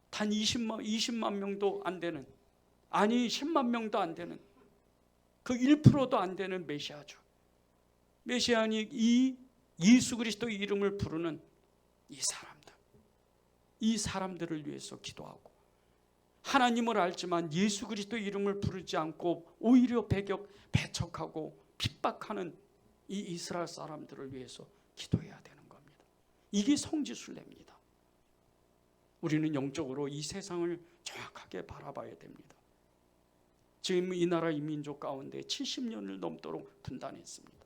단 20만 명도 안 되는, 아니 10만 명도 안 되는, 그 1%도 안 되는 메시아죠. 메시아니 이 예수 그리스도의 이름을 부르는 이 사람들을 위해서 기도하고 하나님을 알지만 예수 그리스도의 이름을 부르지 않고 오히려 배척하고 핍박하는 이 이스라엘 사람들을 위해서 기도해야 되는 겁니다. 이게 성지순례입니다. 우리는 영적으로 이 세상을 정확하게 바라봐야 됩니다. 지금 이 나라 이 민족 가운데 70년을 넘도록 분단했습니다.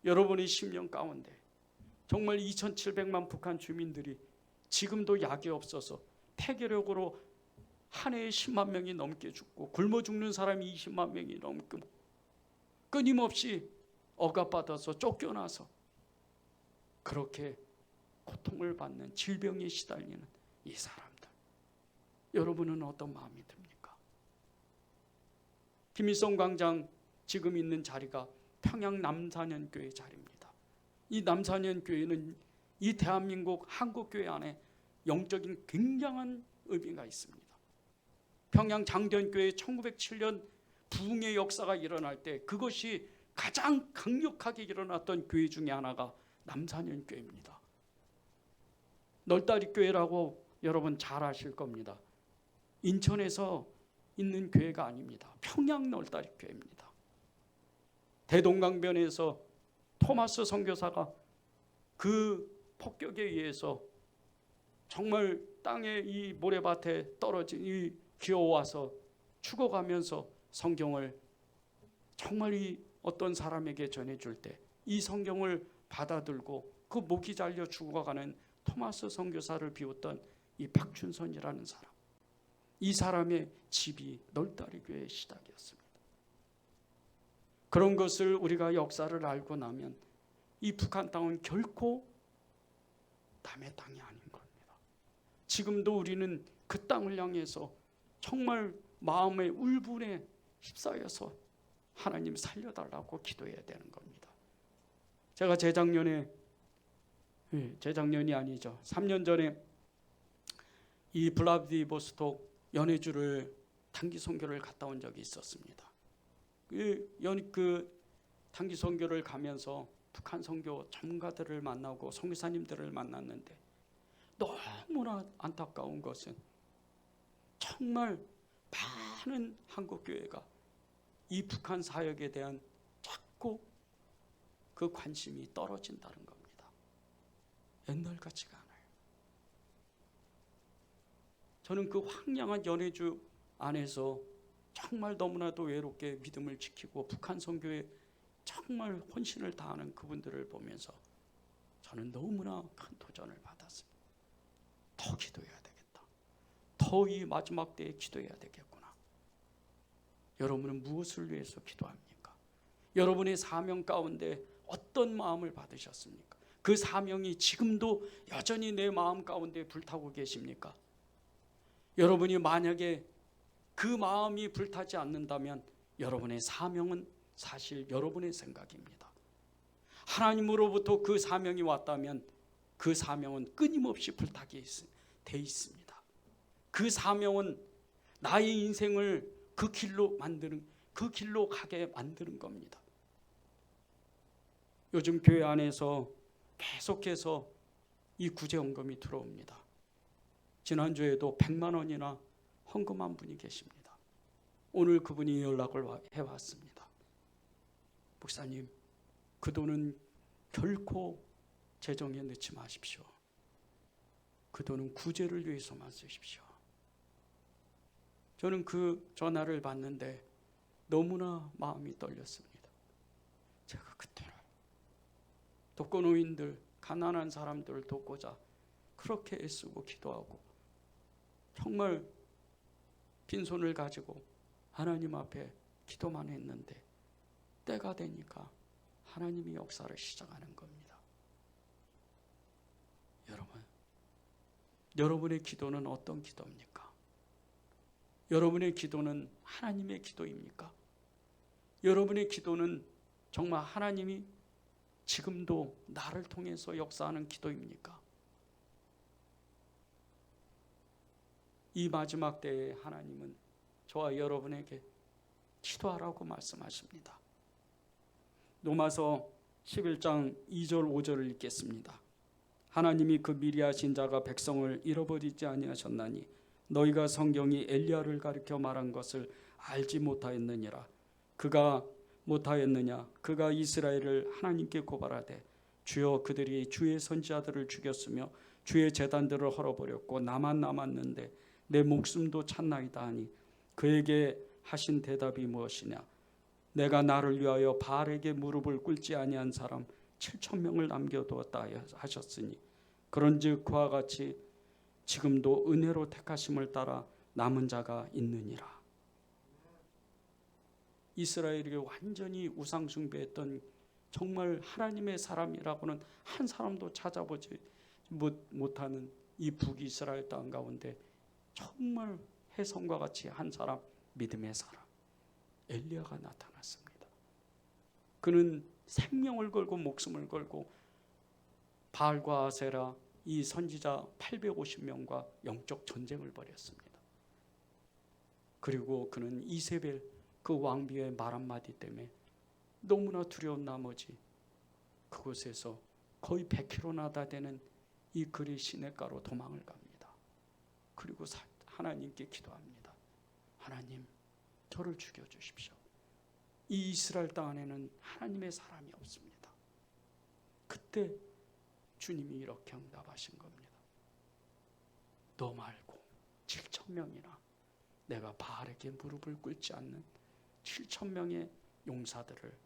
여러분의 10년 가운데 정말 2,700만 북한 주민들이 지금도 약이 없어서 폐결핵으로 한 해에 10만 명이 넘게 죽고 굶어 죽는 사람이 20만 명이 넘고 끊임없이 억압받아서 쫓겨나서 그렇게 고통을 받는 질병에 시달리는 이 사람들, 여러분은 어떤 마음이 듭니까? 김일성 광장 지금 있는 자리가 평양 남사년교회 자리입니다. 이 남사년교회는 이 대한민국 한국교회 안에 영적인 굉장한 의미가 있습니다. 평양 장전교회 1907년 부흥의 역사가 일어날 때 그것이 가장 강력하게 일어났던 교회 중에 하나가 남사년교회입니다. 널다리교회라고 여러분 잘 아실 겁니다. 인천에서 있는 교회가 아닙니다. 평양 널다리교회입니다. 대동강변에서 토마스 선교사가 그 폭격에 의해서 정말 땅에 이 모래밭에 떨어진 이 기어와서 죽어가면서 성경을 정말 이 어떤 사람에게 전해줄 때 이 성경을 받아들고 그 목이 잘려 죽어가는 토마스 선교사를 비웠던 이 박춘선이라는 사람, 이 사람의 집이 널다리교회의 시작이었습니다. 그런 것을 우리가 역사를 알고 나면 이 북한 땅은 결코 남의 땅이 아닌 겁니다. 지금도 우리는 그 땅을 향해서 정말 마음의 울분에 휩싸여서 하나님 살려달라고 기도해야 되는 겁니다. 제가 재작년이 아니죠. 3년 전에 이 블라디보스톡 연해주를 단기 선교를 갔다 온 적이 있었습니다. 그 단기 선교를 가면서 북한 선교 전문가들을 만나고 선교사님들을 만났는데 너무나 안타까운 것은 정말 많은 한국교회가 이 북한 사역에 대한 자꾸 그 관심이 떨어진다는 겁니다. 옛날 같지가 않아요. 저는 그 황량한 연해주 안에서 정말 너무나도 외롭게 믿음을 지키고 북한 선교에 정말 헌신을 다하는 그분들을 보면서 저는 너무나 큰 도전을 받았습니다. 더 기도해야 되겠다. 더 이 마지막 때에 기도해야 되겠구나. 여러분은 무엇을 위해서 기도합니까? 여러분의 사명 가운데 어떤 마음을 받으셨습니까? 그 사명이 지금도 여전히 내 마음 가운데 불타고 계십니까? 여러분이 만약에 그 마음이 불타지 않는다면 여러분의 사명은 사실 여러분의 생각입니다. 하나님으로부터 그 사명이 왔다면 그 사명은 끊임없이 불타게 돼 있습니다. 그 사명은 나의 인생을 그 길로 가게 만드는 겁니다. 요즘 교회 안에서 계속해서 이 구제헌금이 들어옵니다. 지난주에도 100만 원이나 헌금한 분이 계십니다. 오늘 그분이 연락을 해왔습니다. 목사님, 그 돈은 결코 재정에 넣지 마십시오. 그 돈은 구제를 위해서만 쓰십시오. 저는 그 전화를 받는데 너무나 마음이 떨렸습니다. 제가 그때는 독거노인들, 가난한 사람들을 돕고자 그렇게 애쓰고 기도하고 정말 빈손을 가지고 하나님 앞에 기도만 했는데 때가 되니까 하나님이 역사를 시작하는 겁니다. 여러분의 기도는 어떤 기도입니까? 여러분의 기도는 하나님의 기도입니까? 여러분의 기도는 정말 하나님이 지금도 나를 통해서 역사하는 기도입니까? 이 마지막 때에 하나님은 저와 여러분에게 기도하라고 말씀하십니다. 로마서 11장 2절 5절을 읽겠습니다. 하나님이 그 미리하신 자가 백성을 잃어버리지 아니하셨나니 너희가 성경이 엘리야를 가리켜 말한 것을 알지 못하였느니라. 그가 못하였느냐? 그가 이스라엘을 하나님께 고발하되 주여 그들이 주의 선지자들을 죽였으며 주의 제단들을 헐어버렸고 나만 남았는데 내 목숨도 찾나이다 하니 그에게 하신 대답이 무엇이냐? 내가 나를 위하여 바알에게 무릎을 꿇지 아니한 사람 7,000명을 남겨두었다 하셨으니 그런즉 그와 같이 지금도 은혜로 택하심을 따라 남은 자가 있느니라. 이스라엘이 완전히 우상 숭배했던 정말 하나님의 사람이라고는 한 사람도 찾아보지 못하는 이 북이스라엘 땅 가운데 정말 혜성과 같이 한 사람, 믿음의 사람 엘리야가 나타났습니다. 그는 생명을 걸고 목숨을 걸고 바알과 아세라 이 선지자 850명과 영적 전쟁을 벌였습니다. 그리고 그는 이세벨 그 왕비의 말 한마디 때문에 너무나 두려운 나머지 그곳에서 거의 100km나 다 되는 이 그리 시냇가로 도망을 갑니다. 그리고 하나님께 기도합니다. 하나님, 저를 죽여주십시오. 이 이스라엘 땅 안에는 하나님의 사람이 없습니다. 그때 주님이 이렇게 응답하신 겁니다. 너 말고 7,000명이나 내가 바알에게 무릎을 꿇지 않는 7,000명의 용사들을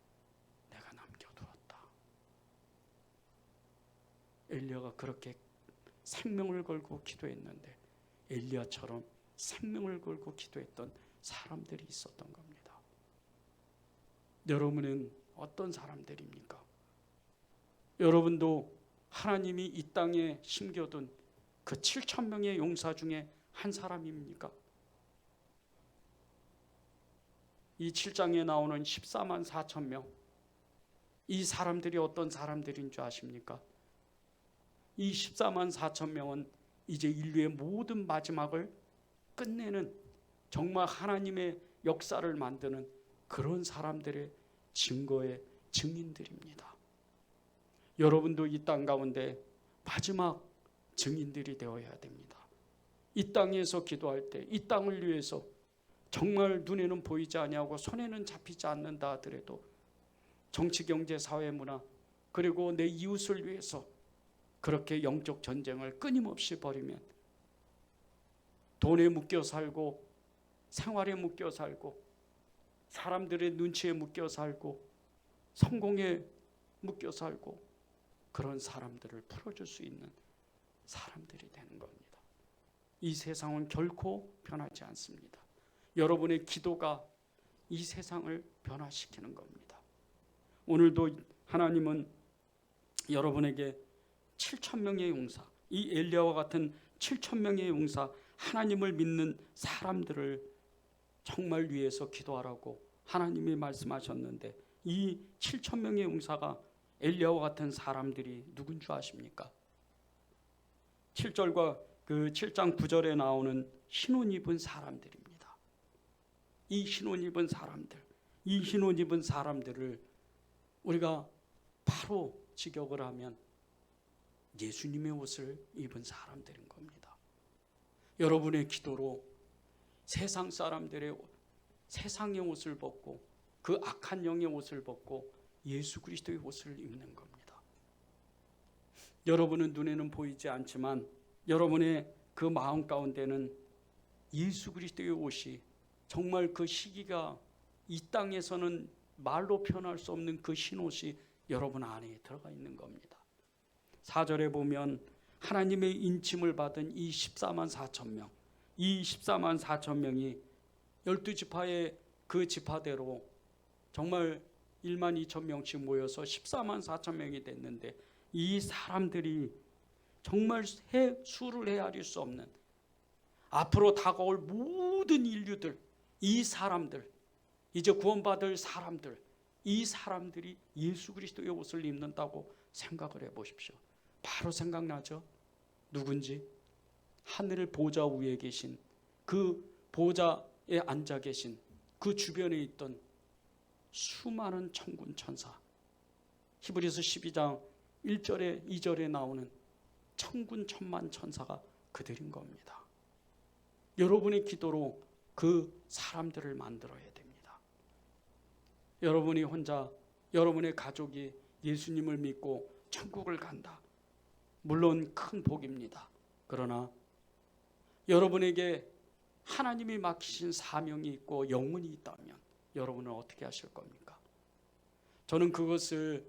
내가 남겨두었다. 엘리야가 그렇게 생명을 걸고 기도했는데 엘리야처럼 생명을 걸고 기도했던 사람들이 있었던 겁니다. 여러분은 어떤 사람들입니까? 여러분도 하나님이 이 땅에 심겨둔 그 7,000명의 용사 중에 한 사람입니까? 이 7장에 나오는 14만 4천 명, 이 사람들이 어떤 사람들인 줄 아십니까? 이 14만 4천 명은 이제 인류의 모든 마지막을 끝내는 정말 하나님의 역사를 만드는 그런 사람들의 증거의 증인들입니다. 여러분도 이 땅 가운데 마지막 증인들이 되어야 됩니다. 이 땅에서 기도할 때 이 땅을 위해서 정말 눈에는 보이지 아니하고 손에는 잡히지 않는다 하더라도 정치, 경제, 사회, 문화 그리고 내 이웃을 위해서 그렇게 영적 전쟁을 끊임없이 벌이면 돈에 묶여 살고 생활에 묶여 살고 사람들의 눈치에 묶여 살고 성공에 묶여 살고 그런 사람들을 풀어줄 수 있는 사람들이 되는 겁니다. 이 세상은 결코 변하지 않습니다. 여러분의 기도가 이 세상을 변화시키는 겁니다. 오늘도 하나님은 여러분에게 7,000명의 용사, 이 엘리야와 같은 7,000명의 용사, 하나님을 믿는 사람들을 정말 위해서 기도하라고 하나님이 말씀하셨는데 이 7,000명의 용사가 엘리야와 같은 사람들이 누군 줄 아십니까? 7절과 그 7장 9절에 나오는 흰옷 입은 사람들입니다. 이 흰옷 입은 사람들, 이 흰옷 입은 사람들을 우리가 바로 직역을 하면 예수님의 옷을 입은 사람들인 겁니다. 여러분의 기도로 세상 사람들의 세상의 옷을 벗고 그 악한 영의 옷을 벗고 예수 그리스도의 옷을 입는 겁니다. 여러분은 눈에는 보이지 않지만 여러분의 그 마음 가운데는 예수 그리스도의 옷이 정말 그 시기가 이 땅에서는 말로 표현할 수 없는 그 흰옷이 여러분 안에 들어가 있는 겁니다. 4절에 보면 하나님의 인침을 받은 이 14만 4천 명, 이 14만 4천 명이 12지파의 그 지파대로 정말 1만 2천 명씩 모여서 14만 4천 명이 됐는데 이 사람들이 정말 수를 헤아릴 수 없는 앞으로 다가올 모든 인류들, 이 사람들, 이제 구원받을 사람들, 이 사람들이 예수 그리스도의 옷을 입는다고 생각을 해보십시오. 바로 생각나죠? 누군지? 하늘 보좌 위에 계신 그 보좌에 앉아 계신 그 주변에 있던 수많은 천군 천사, 히브리서 12장 1절에 2절에 나오는 천군 천만 천사가 그들인 겁니다. 여러분의 기도로 그 사람들을 만들어야 됩니다. 여러분이 혼자 여러분의 가족이 예수님을 믿고 천국을 간다. 물론 큰 복입니다. 그러나 여러분에게 하나님이 맡기신 사명이 있고 영혼이 있다면 여러분은 어떻게 하실 겁니까? 저는 그것을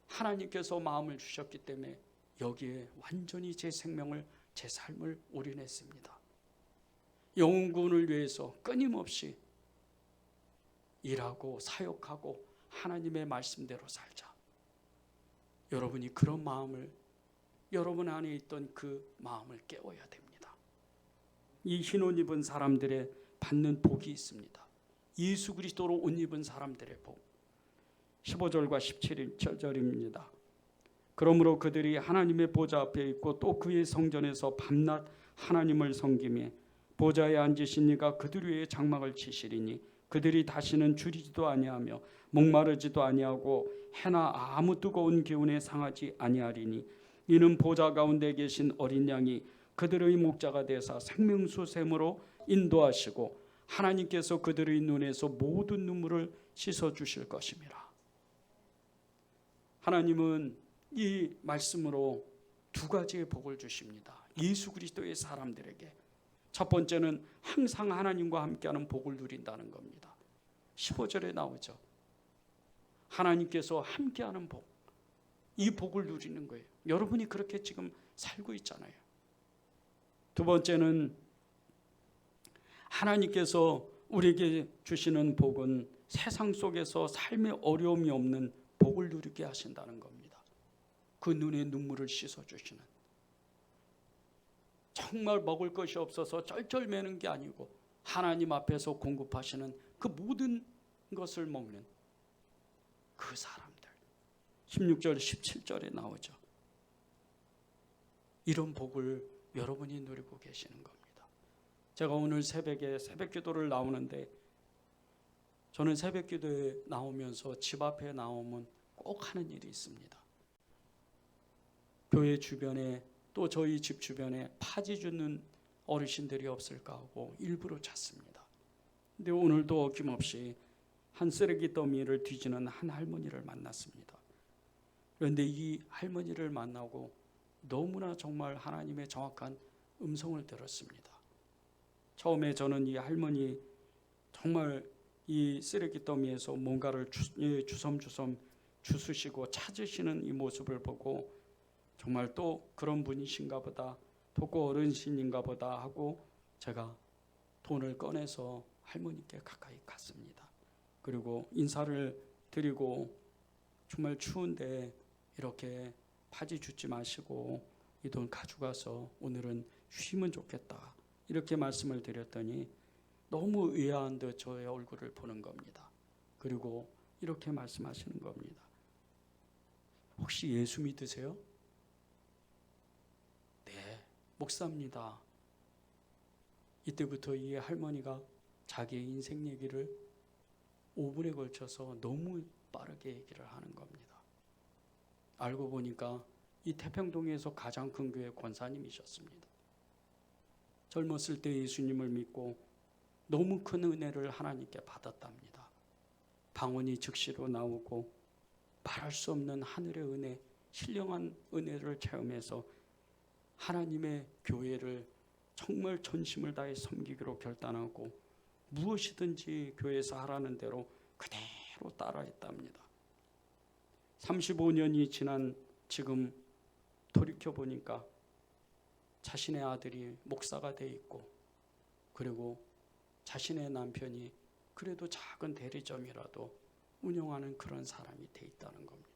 하나님께서 마음을 주셨기 때문에 여기에 완전히 제 생명을, 제 삶을 올인했습니다. 영혼구원을 위해서 끊임없이 일하고 사역하고 하나님의 말씀대로 살자. 여러분이 그런 마음을, 여러분 안에 있던 그 마음을 깨워야 됩니다. 이 흰옷 입은 사람들의 받는 복이 있습니다. 예수 그리스도로 옷 입은 사람들의 복. 15절과 17절입니다. 그러므로 그들이 하나님의 보좌 앞에 있고 또 그의 성전에서 밤낮 하나님을 섬기며 보좌에 앉으신 이가 그들 위에 장막을 치시리니 그들이 다시는 줄이지도 아니하며 목마르지도 아니하고 해나 아무 뜨거운 기운에 상하지 아니하리니 이는 보좌 가운데 계신 어린 양이 그들의 목자가 되사 생명수 샘으로 인도하시고 하나님께서 그들의 눈에서 모든 눈물을 씻어 주실 것입니다. 하나님은 이 말씀으로 두 가지의 복을 주십니다. 예수 그리스도의 사람들에게 첫 번째는 항상 하나님과 함께하는 복을 누린다는 겁니다. 15절에 나오죠. 하나님께서 함께하는 복, 이 복을 누리는 거예요. 여러분이 그렇게 지금 살고 있잖아요. 두 번째는 하나님께서 우리에게 주시는 복은 세상 속에서 삶의 어려움이 없는 복을 누리게 하신다는 겁니다. 그 눈에 눈물을 씻어주시는, 정말 먹을 것이 없어서 쩔쩔매는 게 아니고 하나님 앞에서 공급하시는 그 모든 것을 먹는 그 사람들. 16절 17절에 나오죠. 이런 복을 여러분이 누리고 계시는 겁니다. 제가 오늘 새벽에 새벽기도를 나오는데 저는 새벽기도에 나오면서 집 앞에 나오면 꼭 하는 일이 있습니다. 교회 주변에 또 저희 집 주변에 파지 주는 어르신들이 없을까 하고 일부러 찾습니다. 근데 오늘도 어김없이 한 쓰레기 더미를 뒤지는 한 할머니를 만났습니다. 그런데 이 할머니를 만나고 너무나 정말 하나님의 정확한 음성을 들었습니다. 처음에 저는 이 할머니 정말 이 쓰레기 더미에서 뭔가를 주섬주섬 주스시고 찾으시는 이 모습을 보고 정말 또 그런 분이신가 보다, 독고 어른신인가 보다 하고 제가 돈을 꺼내서 할머니께 가까이 갔습니다. 그리고 인사를 드리고 정말 추운데 이렇게 파지 주지 마시고 이 돈 가져가서 오늘은 쉬면 좋겠다 이렇게 말씀을 드렸더니 너무 의아한 듯 저의 얼굴을 보는 겁니다. 그리고 이렇게 말씀하시는 겁니다. 혹시 예수 믿으세요? 네, 목사입니다. 이때부터 이 할머니가 자기의 인생 얘기를 5분에 걸쳐서 너무 빠르게 얘기를 하는 겁니다. 알고 보니까 이 태평동에서 가장 큰 교회 권사님이셨습니다. 젊었을 때 예수님을 믿고 너무 큰 은혜를 하나님께 받았답니다. 방언이 즉시로 나오고 말할 수 없는 하늘의 은혜, 신령한 은혜를 체험해서 하나님의 교회를 정말 전심을 다해 섬기기로 결단하고 무엇이든지 교회에서 하라는 대로 그대로 따라했답니다. 35년이 지난 지금 돌이켜보니까 자신의 아들이 목사가 돼 있고 그리고 자신의 남편이 그래도 작은 대리점이라도 운영하는 그런 사람이 돼 있다는 겁니다.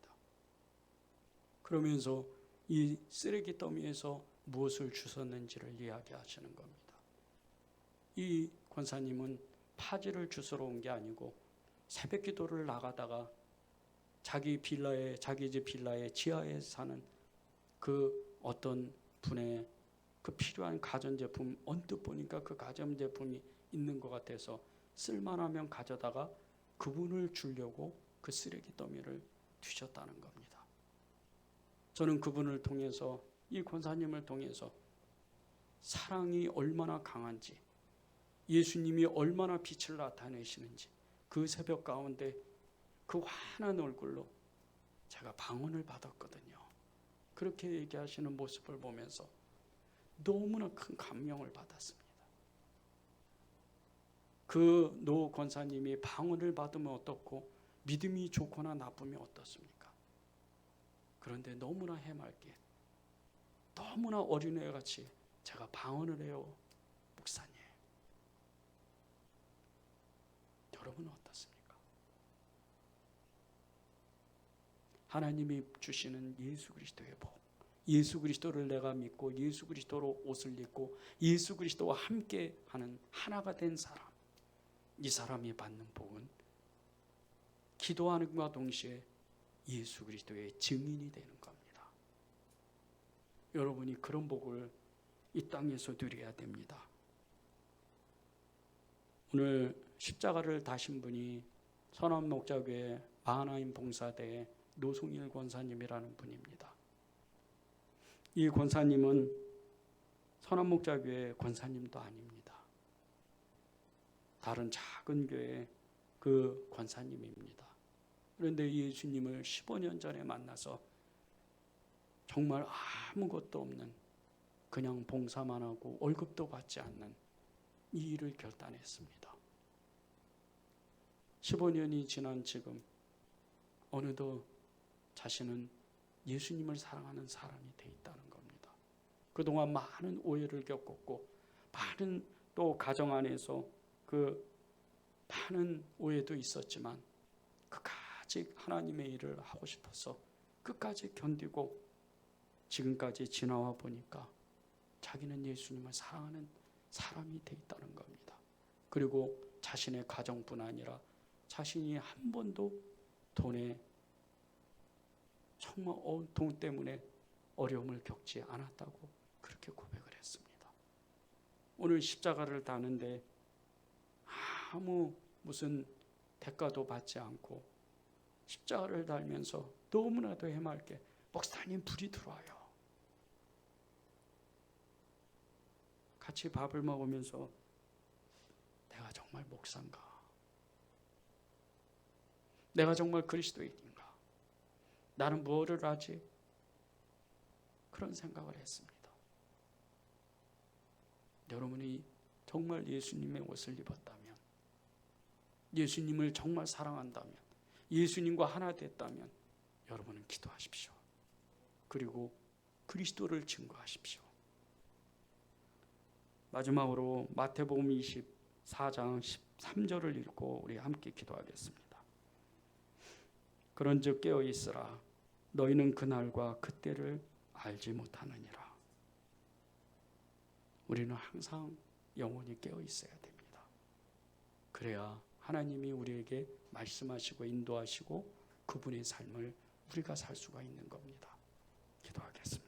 그러면서 이 쓰레기 더미에서 무엇을 주웠는지를 이야기하시는 겁니다. 이 권사님은 파지를 주스러 온 게 아니고 새벽 기도를 나가다가 자기 집 빌라의 지하에 사는 그 어떤 분의 그 필요한 가전제품 언뜻 보니까 그 가전제품이 있는 것 같아서 쓸만하면 가져다가 그분을 주려고 그 쓰레기 더미를 뒤졌다는 겁니다. 저는 그분을 통해서 이 권사님을 통해서 사랑이 얼마나 강한지 예수님이 얼마나 빛을 나타내시는지 그 새벽 가운데 그 환한 얼굴로 제가 방언을 받았거든요. 그렇게 얘기하시는 모습을 보면서 너무나 큰 감명을 받았습니다. 그 노 권사님이 방언을 받으면 어떻고 믿음이 좋거나 나쁘면 어떻습니까? 그런데 너무나 해맑게 너무나 어린애같이 제가 방언을 해요. 목사님. 여러분은 어떻습니까? 하나님이 주시는 예수 그리스도의 복, 예수 그리스도를 내가 믿고 예수 그리스도로 옷을 입고 예수 그리스도와 함께하는 하나가 된 사람, 이 사람이 받는 복은 기도하는과 동시에 예수 그리스도의 증인이 되는 겁니다. 여러분이 그런 복을 이 땅에서 누려야 됩니다. 오늘 십자가를 다신 분이 선암목자교회 마하나임 봉사대의 노송일 권사님이라는 분입니다. 이 권사님은 선암목자교회 권사님도 아닙니다. 다른 작은 교회 그 권사님입니다. 그런데 예수님을 15년 전에 만나서 정말 아무것도 없는, 그냥 봉사만 하고 월급도 받지 않는 이 일을 결단했습니다. 15년이 지난 지금 어느덧 자신은 예수님을 사랑하는 사람이 돼 있다는 겁니다. 그동안 많은 오해를 겪었고 많은 또 가정 안에서 그 많은 오해도 있었지만 끝까지 하나님의 일을 하고 싶어서 끝까지 견디고 지금까지 지나와 보니까 자기는 예수님을 사랑하는 사람이 돼 있다는 겁니다. 그리고 자신의 가정뿐 아니라 자신이 한 번도 돈에 정말 돈 때문에 어려움을 겪지 않았다고 그렇게 고백을 했습니다. 오늘 십자가를 다는데 아무 무슨 대가도 받지 않고 십자가를 달면서 너무나도 해맑게 목사님 불이 들어와요. 같이 밥을 먹으면서 내가 정말 목사인가? 내가 정말 그리스도인인가? 나는 무엇을 하지? 그런 생각을 했습니다. 여러분이 정말 예수님의 옷을 입었다면, 예수님을 정말 사랑한다면, 예수님과 하나 됐다면 여러분은 기도하십시오. 그리고 그리스도를 증거하십시오. 마지막으로 마태복음 24장 13절을 읽고 우리 함께 기도하겠습니다. 그런즉 깨어 있으라. 너희는 그날과 그때를 알지 못하느니라. 우리는 항상 영원히 깨어 있어야 됩니다. 그래야 하나님이 우리에게 말씀하시고 인도하시고 그분의 삶을 우리가 살 수가 있는 겁니다. 기도하겠습니다.